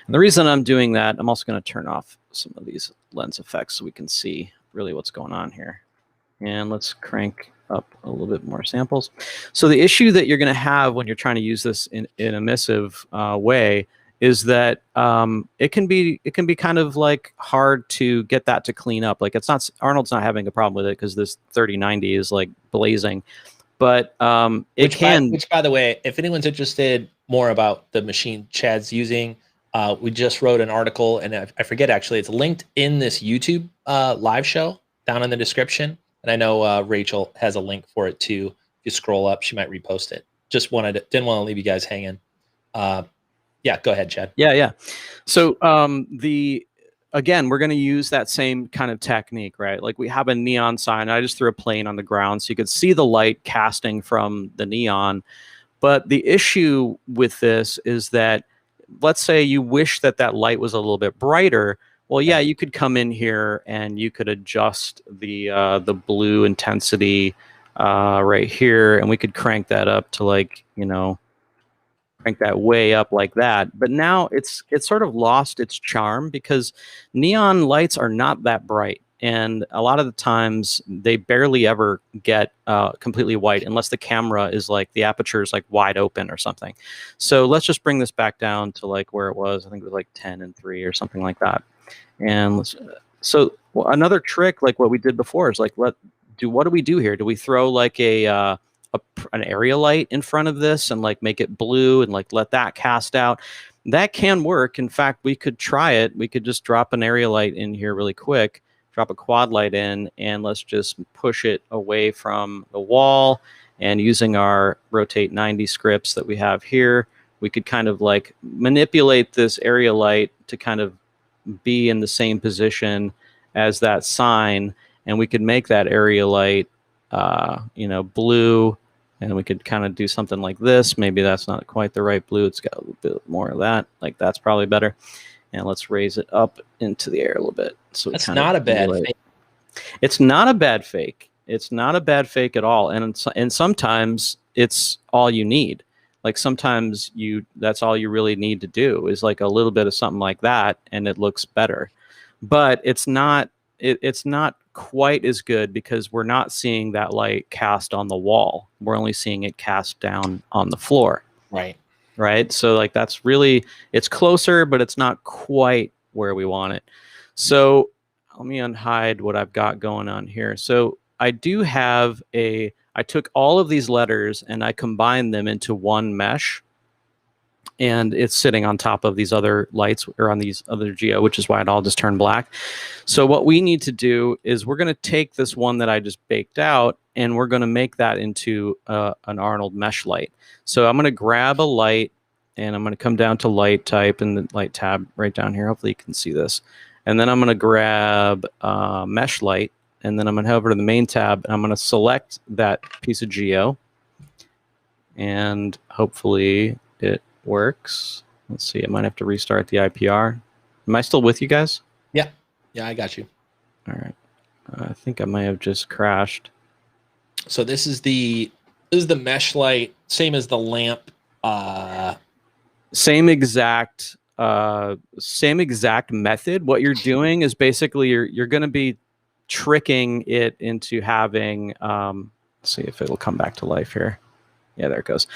And the reason I'm doing that, I'm also going to turn off some of these lens effects so we can see really what's going on here. And let's crank up a little bit more samples. So the issue that you're going to have when you're trying to use this in an emissive way is that it can be kind of like hard to get that to clean up. Like it's not, Arnold's not having a problem with it because this 3090 is like blazing. But which by the way, if anyone's interested more about the machine Chad's using, we just wrote an article, and I forget actually, it's linked in this YouTube live show down in the description. And I know Rachel has a link for it too. If you scroll up, she might repost it. Just didn't want to leave you guys hanging. Yeah, go ahead, Chad. Yeah. So again, we're going to use that same kind of technique, right? Like we have a neon sign. I just threw a plane on the ground so you could see the light casting from the neon. But the issue with this is that, let's say you wish that that light was a little bit brighter. Well, yeah, you could come in here and you could adjust the blue intensity right here, and we could crank that up to like, you know, crank that way up like that. But now it's sort of lost its charm because neon lights are not that bright. And a lot of the times they barely ever get completely white unless the camera is like, the aperture is like wide open or something. So let's just bring this back down to like where it was. I think it was like 10 and 3 or something like that. And so another trick, like what we did before, is like, what do we do here? Do we throw like an area light in front of this and like make it blue and like let that cast out? That can work. In fact, we could try it. We could just drop an area light in here really quick, drop a quad light in, and let's just push it away from the wall. And using our rotate 90 scripts that we have here, we could kind of like manipulate this area light to kind of be in the same position as that sign, and we could make that area light you know, blue, and we could kind of do something like this. Maybe that's not quite the right blue. It's got a little bit more of that. Like that's probably better. And let's raise it up into the air a little bit. So that's not a bad fake. It's not a bad fake. It's not a bad fake at all. And sometimes it's all you need. Like sometimes that's all you really need to do is like a little bit of something like that, and it looks better. But it's not quite as good because we're not seeing that light cast on the wall. We're only seeing it cast down on the floor. Right. So like that's really, it's closer, but it's not quite where we want it. So let me unhide what I've got going on here. So I do have I took all of these letters and I combined them into one mesh, and it's sitting on top of these other lights or on these other geo, which is why it all just turned black. So what we need to do is we're going to take this one that I just baked out, and we're going to make that into an Arnold mesh light. So I'm going to grab a light, and I'm going to come down to light type and the light tab right down here. Hopefully you can see this. And then I'm going to grab mesh light, and then I'm going to head over to the main tab, and I'm going to select that piece of geo, and hopefully it works. Let's see. I might have to restart the IPR. Am I still with you guys? Yeah, I got you. All right. I think I might have just crashed. So this is the mesh light, same as the lamp. Same exact method. What you're doing is basically you're going to be tricking it into having. Let's see if it'll come back to life here. Yeah, there it goes.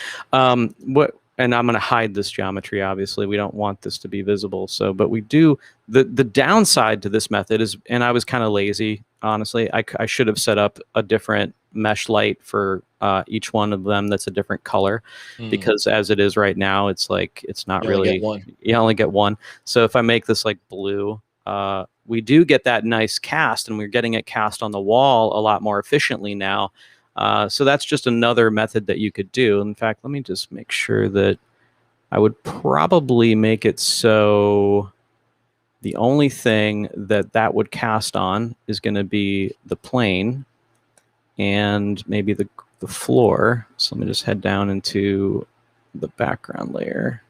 And I'm going to hide this geometry. Obviously, we don't want this to be visible. So, but we do. The downside to this method is, and I was kind of lazy, honestly. I should have set up a different mesh light for each one of them that's a different color, because as it is right now, it's like it's not really. You only get one. So if I make this like blue, we do get that nice cast, and we're getting it cast on the wall a lot more efficiently now. So that's just another method that you could do. In fact, let me just make sure that I would probably make it so the only thing that would cast on is going to be the plane and maybe the floor. So let me just head down into the background layer.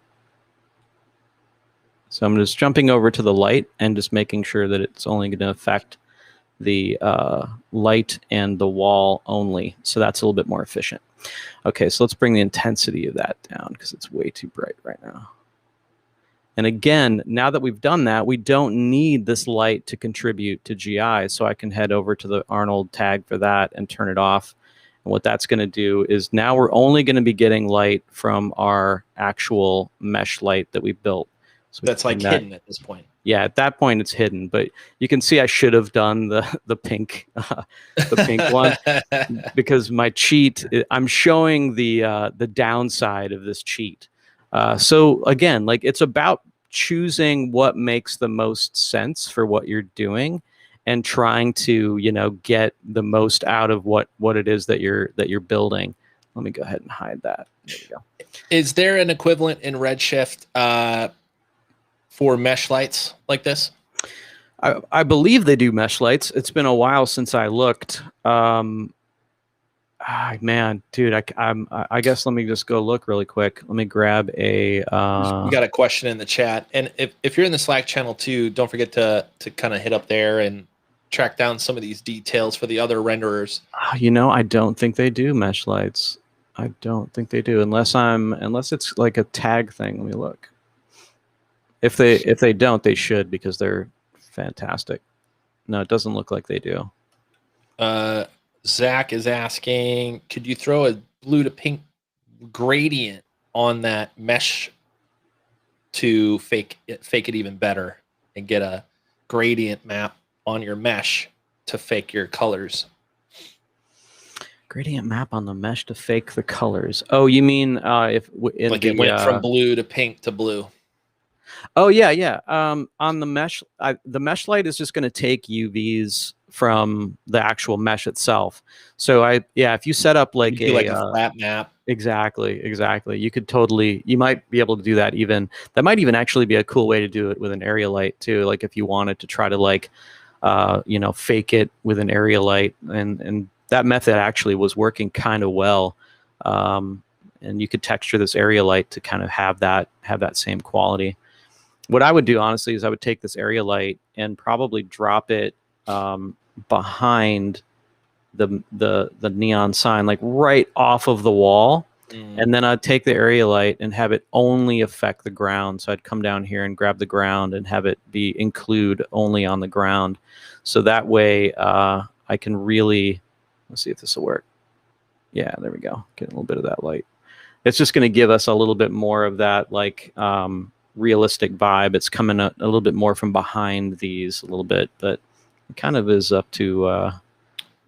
So I'm just jumping over to the light and just making sure that it's only going to affect the light and the wall only. So that's a little bit more efficient. Okay, so let's bring the intensity of that down because it's way too bright right now. And again, now that we've done that, we don't need this light to contribute to GI. So I can head over to the Arnold tag for that and turn it off. And what that's going to do is now we're only going to be getting light from our actual mesh light that we built. So that's like hidden at this point. Yeah, at that point it's hidden, but you can see I should have done the pink one because my cheat, I'm showing the downside of this cheat. So again, like it's about choosing what makes the most sense for what you're doing and trying to, you know, get the most out of what it is that you're building. Let me go ahead and hide that. There we go. Is there an equivalent in Redshift for mesh lights like this? I believe they do mesh lights. It's been a while since I looked. Man, dude, I guess let me just go look really quick. Let me grab a. We got a question in the chat, and if you're in the Slack channel too, don't forget to kind of hit up there and track down some of these details for the other renderers. You know, I don't think they do mesh lights. I don't think they do unless it's like a tag thing. Let me look. If they don't, they should because they're fantastic. No, it doesn't look like they do. Zach is asking, could you throw a blue to pink gradient on that mesh to fake it even better and get a gradient map on your mesh to fake your colors? Gradient map on the mesh to fake the colors. Oh, you mean if in like it went from blue to pink to blue? Oh yeah. On the mesh light is just going to take UVs from the actual mesh itself. So if you set up like a flat map. Exactly. You could you might be able to do that even. That might even actually be a cool way to do it with an area light too. Like if you wanted to try to like, fake it with an area light, and that method actually was working kind of well. And you could texture this area light to kind of have that same quality. What I would do, honestly, is I would take this area light and probably drop it behind the neon sign, like right off of the wall. And then I'd take the area light and have it only affect the ground. So I'd come down here and grab the ground and have it be include only on the ground. So that way I can really, let's see if this will work. Yeah, there we go. Get a little bit of that light. It's just going to give us a little bit more of that like realistic vibe. It's coming a little bit more from behind these a little bit, but it kind of is up to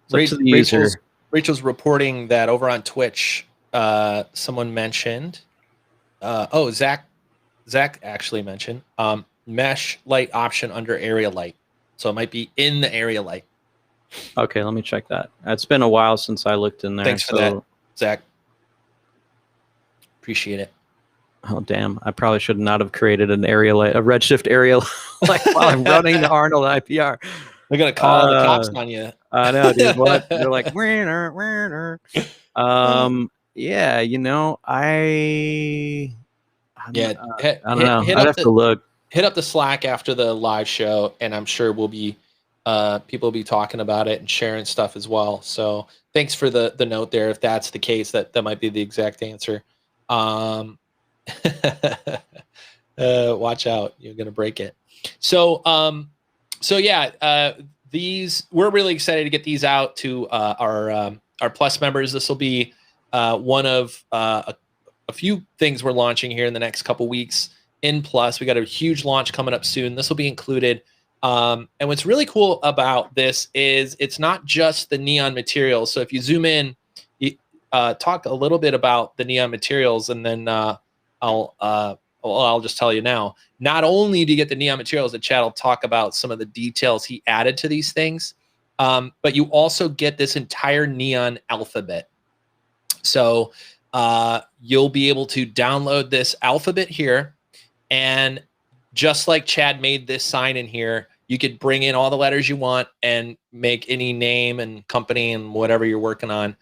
the user. Rachel's reporting that over on Twitch, someone mentioned, Zach actually mentioned mesh light option under area light. So it might be in the area light. Okay, let me check that. It's been a while since I looked in there. Thanks for that, Zach. Appreciate it. Oh, damn. I probably should not have created an area light, a Redshift area light while I'm running the Arnold IPR. They're going to call the cops on you. I know, dude. What? They're like, yeah, you know, I don't know. I'd have to look. Hit up the Slack after the live show, and I'm sure we'll be people will be talking about it and sharing stuff as well. So thanks for the note there. If that's the case, that might be the exact answer. Watch out, you're gonna break it. So these, we're really excited to get these out to our Plus members. This will be one of a few things we're launching here in the next couple weeks in Plus. We got a huge launch coming up soon. This will be included. And what's really cool about this is it's not just the neon materials. So if you zoom in, you talk a little bit about the neon materials, and then I'll just tell you now. Not only do you get the neon materials, that Chad will talk about some of the details he added to these things. But you also get this entire neon alphabet. So you'll be able to download this alphabet here, and just like Chad made this sign in here, you could bring in all the letters you want and make any name and company and whatever you're working on.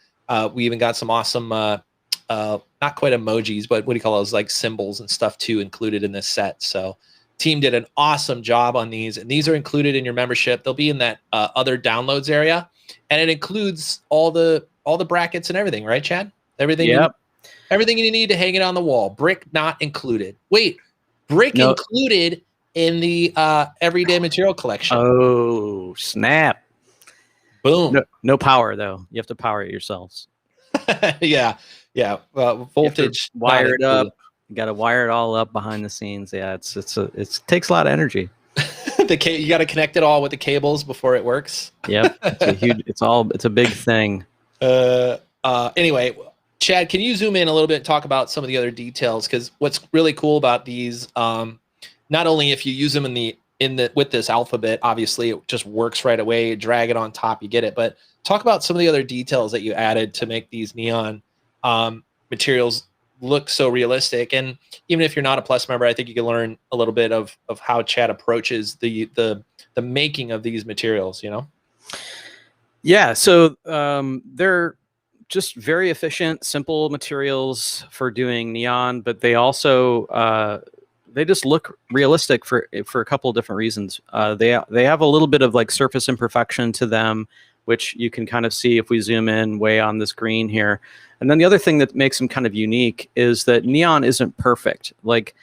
We even got some awesome, not quite emojis, but what do you call those, like symbols and stuff too, included in this set. So team did an awesome job on these, and these are included in your membership. They'll be in that other downloads area, and it includes all the brackets and everything, right, Chad? Everything. Yep. Everything you need to hang it on the wall. Brick not included. Wait, brick included in the everyday material collection. Oh, snap. Boom. No power though. You have to power it yourselves. Yeah. Voltage. Wire it up. You got to wire it all up behind the scenes. Yeah, it takes a lot of energy. You got to connect it all with the cables before it works. Yep. It's a big thing. Anyway, Chad, can you zoom in a little bit and talk about some of the other details? Because what's really cool about these, not only if you use them with this alphabet, obviously it just works right away. Drag it on top, you get it. But talk about some of the other details that you added to make these neon materials look so realistic. And even if you're not a Plus member, I think you can learn a little bit of how Chad approaches the making of these materials. You know? Yeah. So they're just very efficient, simple materials for doing neon, but they also they just look realistic for a couple of different reasons. They have a little bit of like surface imperfection to them, which you can kind of see if we zoom in way on the screen here. And then the other thing that makes them kind of unique is that neon isn't perfect. Like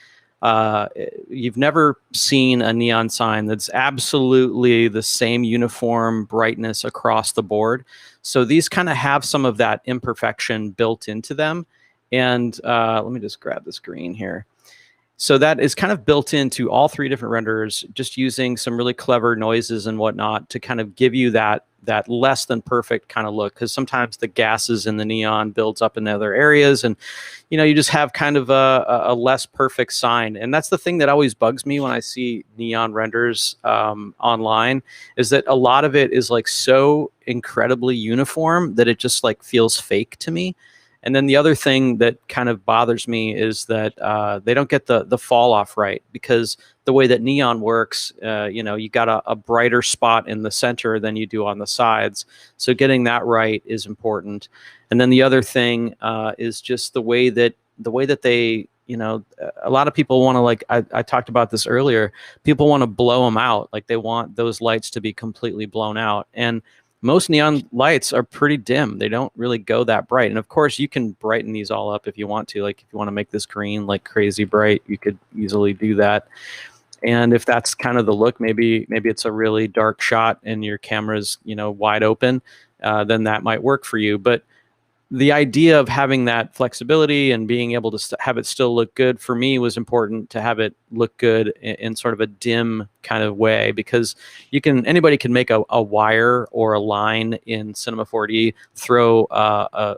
you've never seen a neon sign that's absolutely the same uniform brightness across the board. So these kind of have some of that imperfection built into them. And let me just grab the screen here. So that is kind of built into all three different renderers, just using some really clever noises and whatnot to kind of give you that less than perfect kind of look. Because sometimes the gases in the neon builds up in other areas, and you just have kind of a less perfect sign. And that's the thing that always bugs me when I see neon renders online, is that a lot of it is like so incredibly uniform that it just like feels fake to me. And then the other thing that kind of bothers me is that they don't get the fall off right, because the way that neon works, you got a brighter spot in the center than you do on the sides. So getting that right is important. And then the other thing is just the way that they, a lot of people want to, like, I talked about this earlier, people want to blow them out. Like they want those lights to be completely blown out. And most neon lights are pretty dim. They don't really go that bright. And of course you can brighten these all up if you want to. Like if you want to make this green like crazy bright, you could easily do that. And if that's kind of the look, maybe it's a really dark shot and your camera's, wide open, then that might work for you. But the idea of having that flexibility and being able to have it still look good, for me, was important to have it look good in sort of a dim kind of way, because anybody can make a wire or a line in Cinema 4D, throw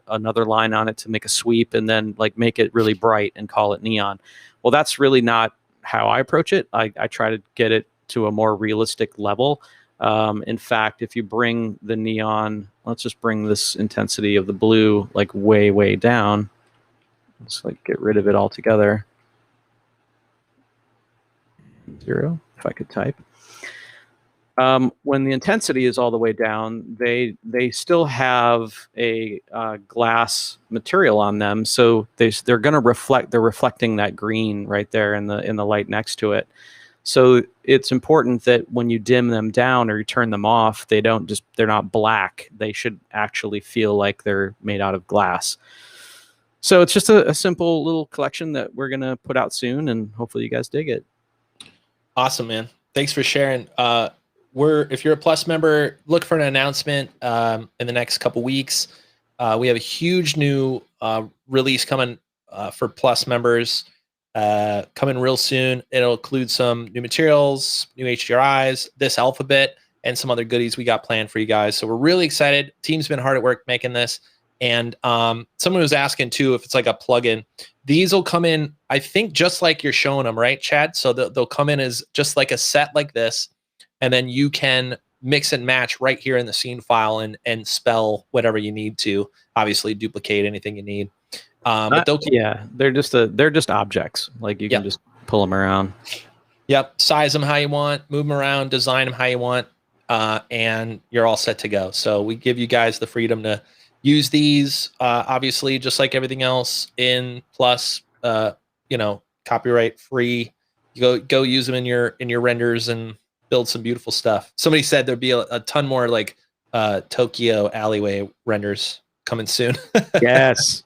another line on it to make a sweep, and then like make it really bright and call it neon. Well, that's really not how I approach it. I try to get it to a more realistic level. In fact, if you bring the neon, let's just bring this intensity of the blue like way, way down. Let's like get rid of it altogether. 0, if I could type. When the intensity is all the way down, they still have a glass material on them, so they're going to reflect. They're reflecting that green right there in the light next to it. So it's important that when you dim them down or you turn them off, they're not black. They should actually feel like they're made out of glass. So it's just a simple little collection that we're going to put out soon, and hopefully you guys dig it. Awesome, man. Thanks for sharing. If you're a Plus member, look for an announcement in the next couple weeks. We have a huge new release coming for Plus members. Coming real soon. It'll include some new materials, new HDRIs, this alphabet, and some other goodies we got planned for you guys. So we're really excited. Team's been hard at work making this. And someone was asking too if it's like a plugin. These will come in, I think, just like you're showing them, right, Chad? So they'll come in as just like a set like this, and then you can mix and match right here in the scene file and spell whatever you need to. Obviously, duplicate anything you need. But they're just objects. Like you can just pull them around. Yep, size them how you want, move them around, design them how you want, and you're all set to go. So we give you guys the freedom to use these, obviously, just like everything else in Plus, copyright free. You go use them in your renders and build some beautiful stuff. Somebody said there'd be a ton more like Tokyo alleyway renders coming soon. Yes.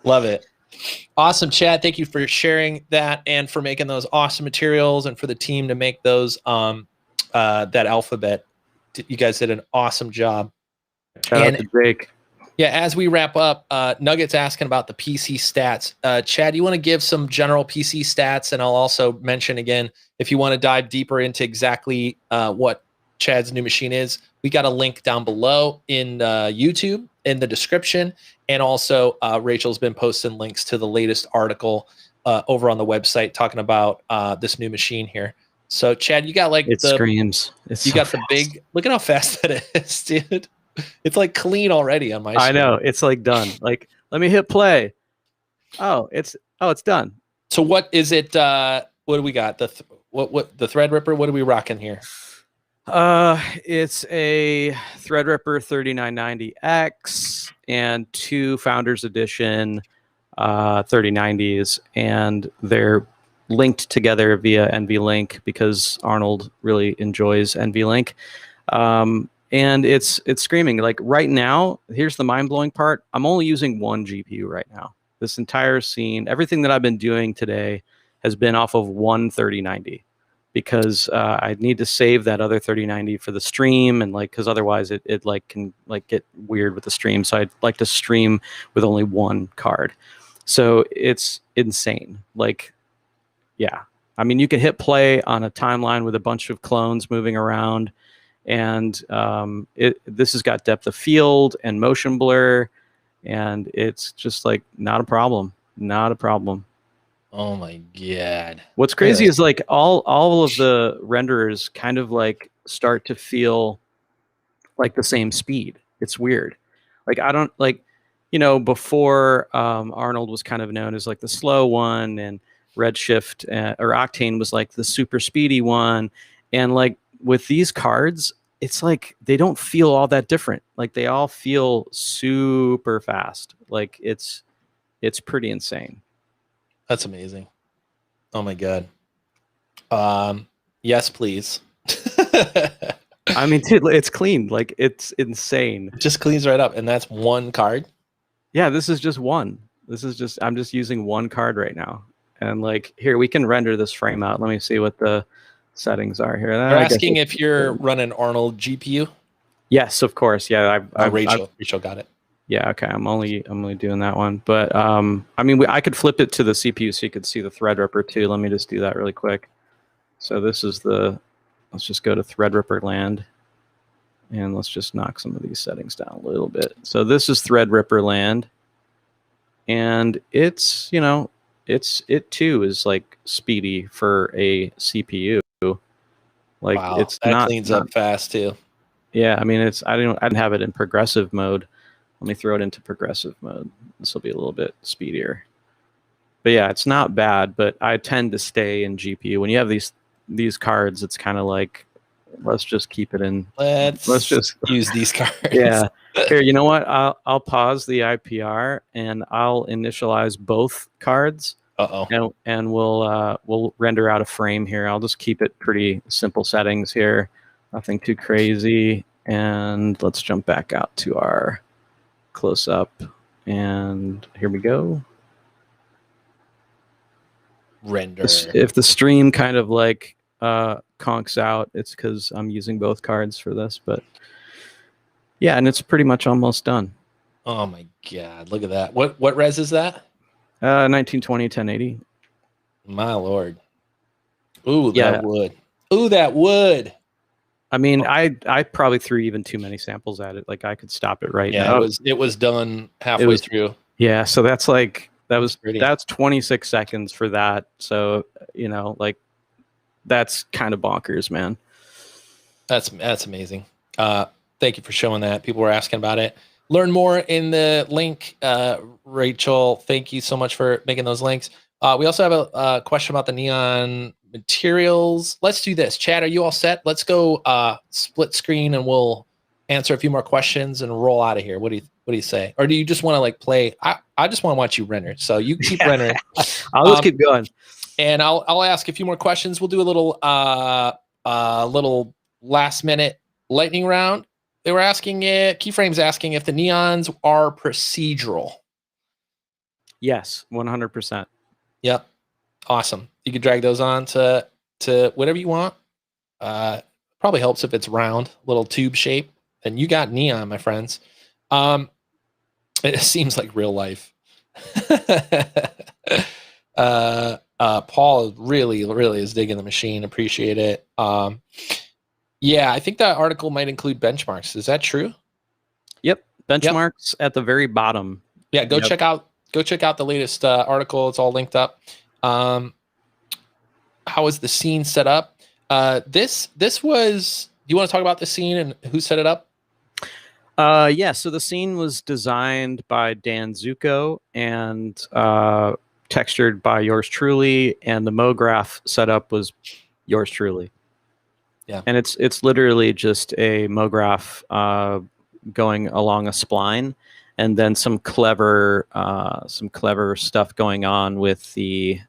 Love it. Awesome, Chad. Thank you for sharing that and for making those awesome materials and for the team to make those that alphabet. You guys did an awesome job. Shout out to Jake. Yeah, as we wrap up, Nugget's asking about the PC stats. Chad, you want to give some general PC stats, and I'll also mention again, if you want to dive deeper into exactly what Chad's new machine is, we got a link down below in YouTube in the description. And also, Rachel's been posting links to the latest article over on the website talking about this new machine here. So, Chad, you got like screams. You got the big. Look at how fast that is, dude. It's like clean already on my screen. I know. It's like done. Like, let me hit play. Oh, it's done. So, what is it? What do we got? The Threadripper? What are we rocking here? It's a Threadripper 3990X and 2 Founders Edition 3090s, and they're linked together via NVLink because Arnold really enjoys NVLink. And it's screaming. Like right now, here's the mind-blowing part. I'm only using one GPU right now. This entire scene, everything that I've been doing today has been off of one 3090. Because I need to save that other 3090 for the stream, and like, because otherwise it like can like get weird with the stream. So I'd like to stream with only one card. So it's insane. Like, yeah, I mean, you can hit play on a timeline with a bunch of clones moving around, and this has got depth of field and motion blur, and it's just like not a problem. Not a problem. Oh my god! What's crazy is like all of the renderers kind of like start to feel like the same speed. It's weird. Like I don't like, before Arnold was kind of known as like the slow one, and Redshift or Octane was like the super speedy one, and like with these cards, it's like they don't feel all that different. Like they all feel super fast. Like it's pretty insane. That's amazing. Oh my god. Yes, please. I mean, dude, it's clean. Like it's insane. It just cleans right up, and that's one card. Yeah, this is just one. I'm just using one card right now. And like here, we can render this frame out. Let me see what the settings are here. They're asking if you're running Arnold GPU. Yes, of course. Yeah, Rachel got it. Yeah, okay. I'm only doing that one, but I mean, I could flip it to the CPU so you could see the Threadripper too. Let me just do that really quick. So this is let's just go to Threadripper land, and let's just knock some of these settings down a little bit. So this is Threadripper land, and it's it too is like speedy for a CPU. Like wow, it's that cleans up fast too. Yeah, I mean I didn't have it in progressive mode. Let me throw it into progressive mode. This will be a little bit speedier. But yeah, it's not bad, but I tend to stay in GPU. When you have these cards, it's kind of like, let's just keep it in. Let's just use these cards. Yeah. Here, you know what? I'll pause the IPR and I'll initialize both cards. Uh-oh. And we'll render out a frame here. I'll just keep it pretty simple settings here. Nothing too crazy. And let's jump back out to our close up, and here we go. Render. If the stream kind of like conks out, it's because I'm using both cards for this, but yeah, and it's pretty much almost done. Oh my god, look at that. What res is that? 1920 1080. My lord. Ooh, that wood. Ooh, that wood. I mean, I probably threw even too many samples at it. Like I could stop it right now. Yeah, it was done halfway through. Yeah, so that's 26 seconds for that. So, like that's kind of bonkers, man. That's amazing. Thank you for showing that. People were asking about it. Learn more in the link. Rachel, thank you so much for making those links. We also have a question about the neon materials. Let's do this. Chad, are you all set? Let's go split screen and we'll answer a few more questions and roll out of here. What do you say? Or do you just want to like play? I just want to watch you render. So you keep rendering. I'll just keep going. And I'll ask a few more questions. We'll do a little last minute lightning round. They were asking Keyframe's asking if the neons are procedural. Yes, 100%. Yep. Awesome. You can drag those on to whatever you want. Probably helps if it's round, little tube shape. And you got neon, my friends. It seems like real life. Paul really is digging the machine. Appreciate it. Yeah, I think that article might include benchmarks. Is that true? Yep. Benchmarks at the very bottom. Yeah, go check out the latest article. It's all linked up. How is the scene set up? This was. Do you want to talk about the scene and who set it up? Yeah. So the scene was designed by Dan Zuko and textured by yours truly, and the MoGraph setup was yours truly. Yeah. And it's literally just a MoGraph going along a spline, and then some clever stuff going on with the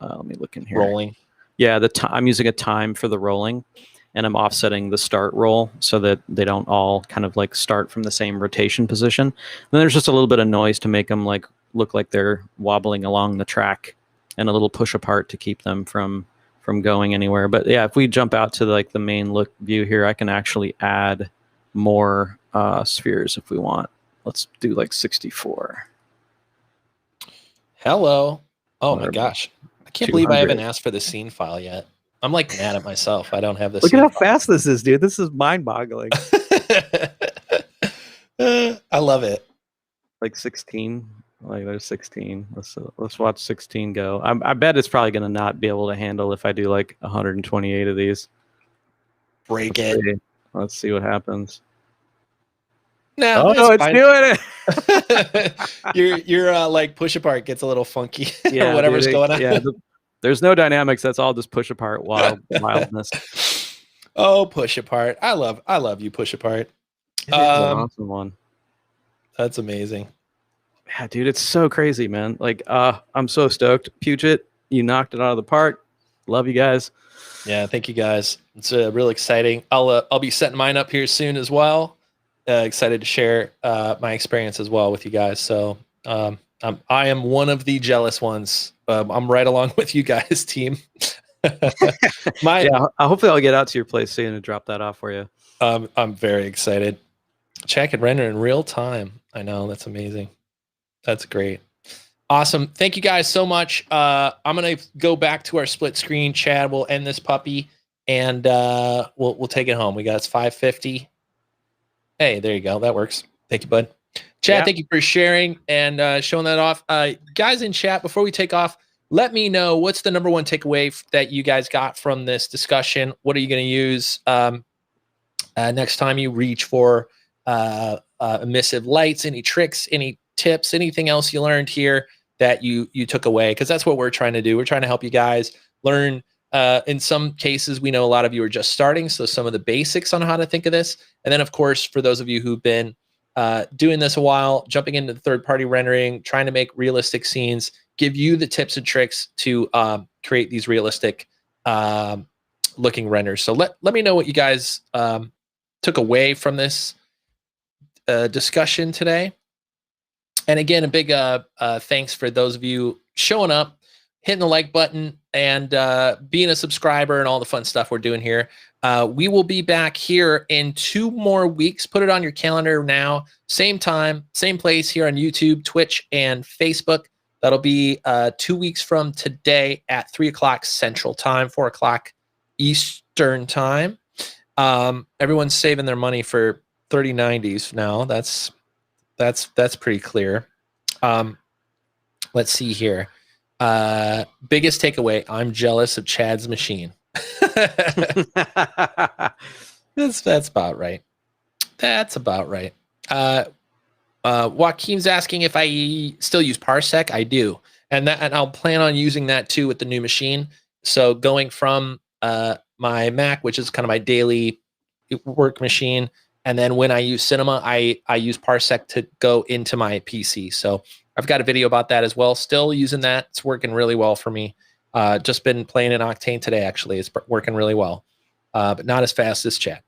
let me look in here. Rolling. Yeah, I'm using a time for the rolling, and I'm offsetting the start roll so that they don't all kind of like start from the same rotation position. And then there's just a little bit of noise to make them like look like they're wobbling along the track, and a little push apart to keep them from going anywhere. But yeah, if we jump out to like the main look view here, I can actually add more spheres if we want. Let's do like 64. Hello. Oh my gosh. I can't 200. believe I haven't asked for the scene file yet. I'm like mad at myself. I don't have this. Look at how fast this is, dude. This is mind-boggling. I love it. Like 16. Like there's 16. Let's watch 16 go. I bet it's probably gonna not be able to handle if I do like 128 of these. Break it. Let's see what happens. No, it's doing it. your like push apart gets a little funky. Yeah, whatever's going on. Yeah, there's no dynamics. That's all just push apart wildness. Oh, push apart. I love you, push apart. It's an awesome one. That's amazing. Yeah, dude, it's so crazy, man. Like, I'm so stoked. Puget, you knocked it out of the park. Love you guys. Yeah, thank you guys. It's real exciting. I'll be setting mine up here soon as well. Excited to share my experience as well with you guys. So I am one of the jealous ones. I'm right along with you guys, team. Hopefully I'll get out to your place soon and drop that off for you. I'm very excited. Check and render in real time. I know, that's amazing. That's great. Awesome. Thank you guys so much. I'm going to go back to our split screen. Chad will end this puppy and we'll take it home. We got 550. Hey, there you go. That works. Thank you, bud. Chad, Thank you for sharing and showing that off. Guys in chat, before we take off, let me know what's the number one takeaway that you guys got from this discussion. What are you going to use next time you reach for emissive lights? Any tricks, any tips, anything else you learned here that you took away? Because that's what we're trying to do. We're trying to help you guys learn. In some cases, we know a lot of you are just starting, so some of the basics on how to think of this. And then, of course, for those of you who've been doing this a while, jumping into the third-party rendering, trying to make realistic scenes, give you the tips and tricks to create these realistic looking renders. So let me know what you guys took away from this discussion today. And again, a big thanks for those of you showing up, hitting the like button, and being a subscriber and all the fun stuff we're doing here. We will be back here in 2 more weeks. Put it on your calendar now. Same time, same place here on YouTube, Twitch, and Facebook. That'll be 2 weeks from today at 3 o'clock Central Time, 4 o'clock Eastern Time. Everyone's saving their money for 3090s now. That's pretty clear. Let's see here. Biggest takeaway, I'm jealous of Chad's machine. That's about right. That's about right. Joaquin's asking if I still use Parsec. I do, and I'll plan on using that too with the new machine. So going from my Mac, which is kind of my daily work machine, and then when I use Cinema, I use Parsec to go into my PC. So I've got a video about that as well. Still using that. It's working really well for me. Just been playing in Octane today, actually. It's working really well, but not as fast as chat.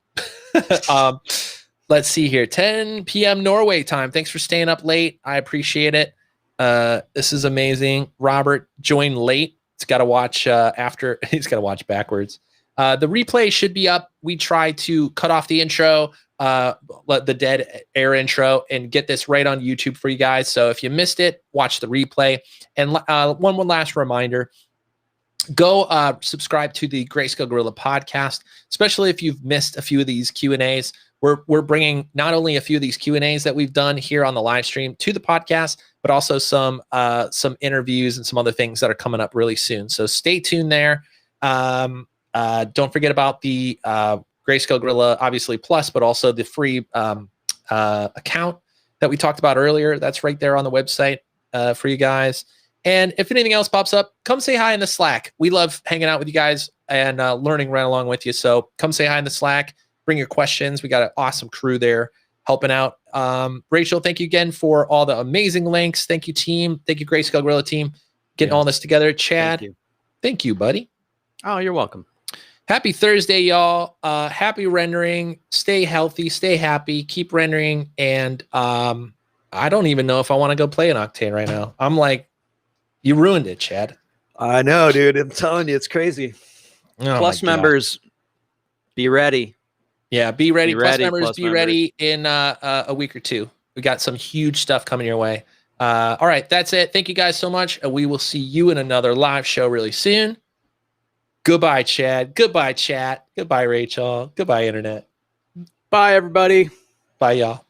Let's see here. 10 p.m. Norway time. Thanks for staying up late. I appreciate it. This is amazing. Robert joined late. He's got to watch after. He's got to watch backwards. The replay should be up. We try to cut off the intro, let the dead air intro, and get this right on YouTube for you guys. So if you missed it, watch the replay. And one last reminder. Go subscribe to the Greyscalegorilla podcast, especially if you've missed a few of these Q&As. We're bringing not only a few of these Q&As that we've done here on the live stream to the podcast, but also some interviews and some other things that are coming up really soon. So stay tuned there. Don't forget about the Greyscalegorilla, obviously Plus, but also the free account that we talked about earlier. That's right there on the website for you guys. And if anything else pops up, come say hi in the Slack. We love hanging out with you guys and learning right along with you. So come say hi in the Slack. Bring your questions. We got an awesome crew there helping out. Rachel, thank you again for all the amazing links. Thank you, team. Thank you, Greyscalegorilla team, getting all this together. Chad, thank you, buddy. Oh, you're welcome. Happy Thursday, y'all. Happy rendering. Stay healthy. Stay happy. Keep rendering. And I don't even know if I want to go play an Octane right now. I'm like, you ruined it, Chad. I know, dude. I'm telling you, it's crazy. Oh Plus members, be ready. Yeah, be ready. Plus members, Plus be ready in a week or two. We got some huge stuff coming your way. All right, that's it. Thank you guys so much. And we will see you in another live show really soon. Goodbye, Chad. Goodbye, chat. Goodbye, Rachel. Goodbye, Internet. Bye, everybody. Bye, y'all.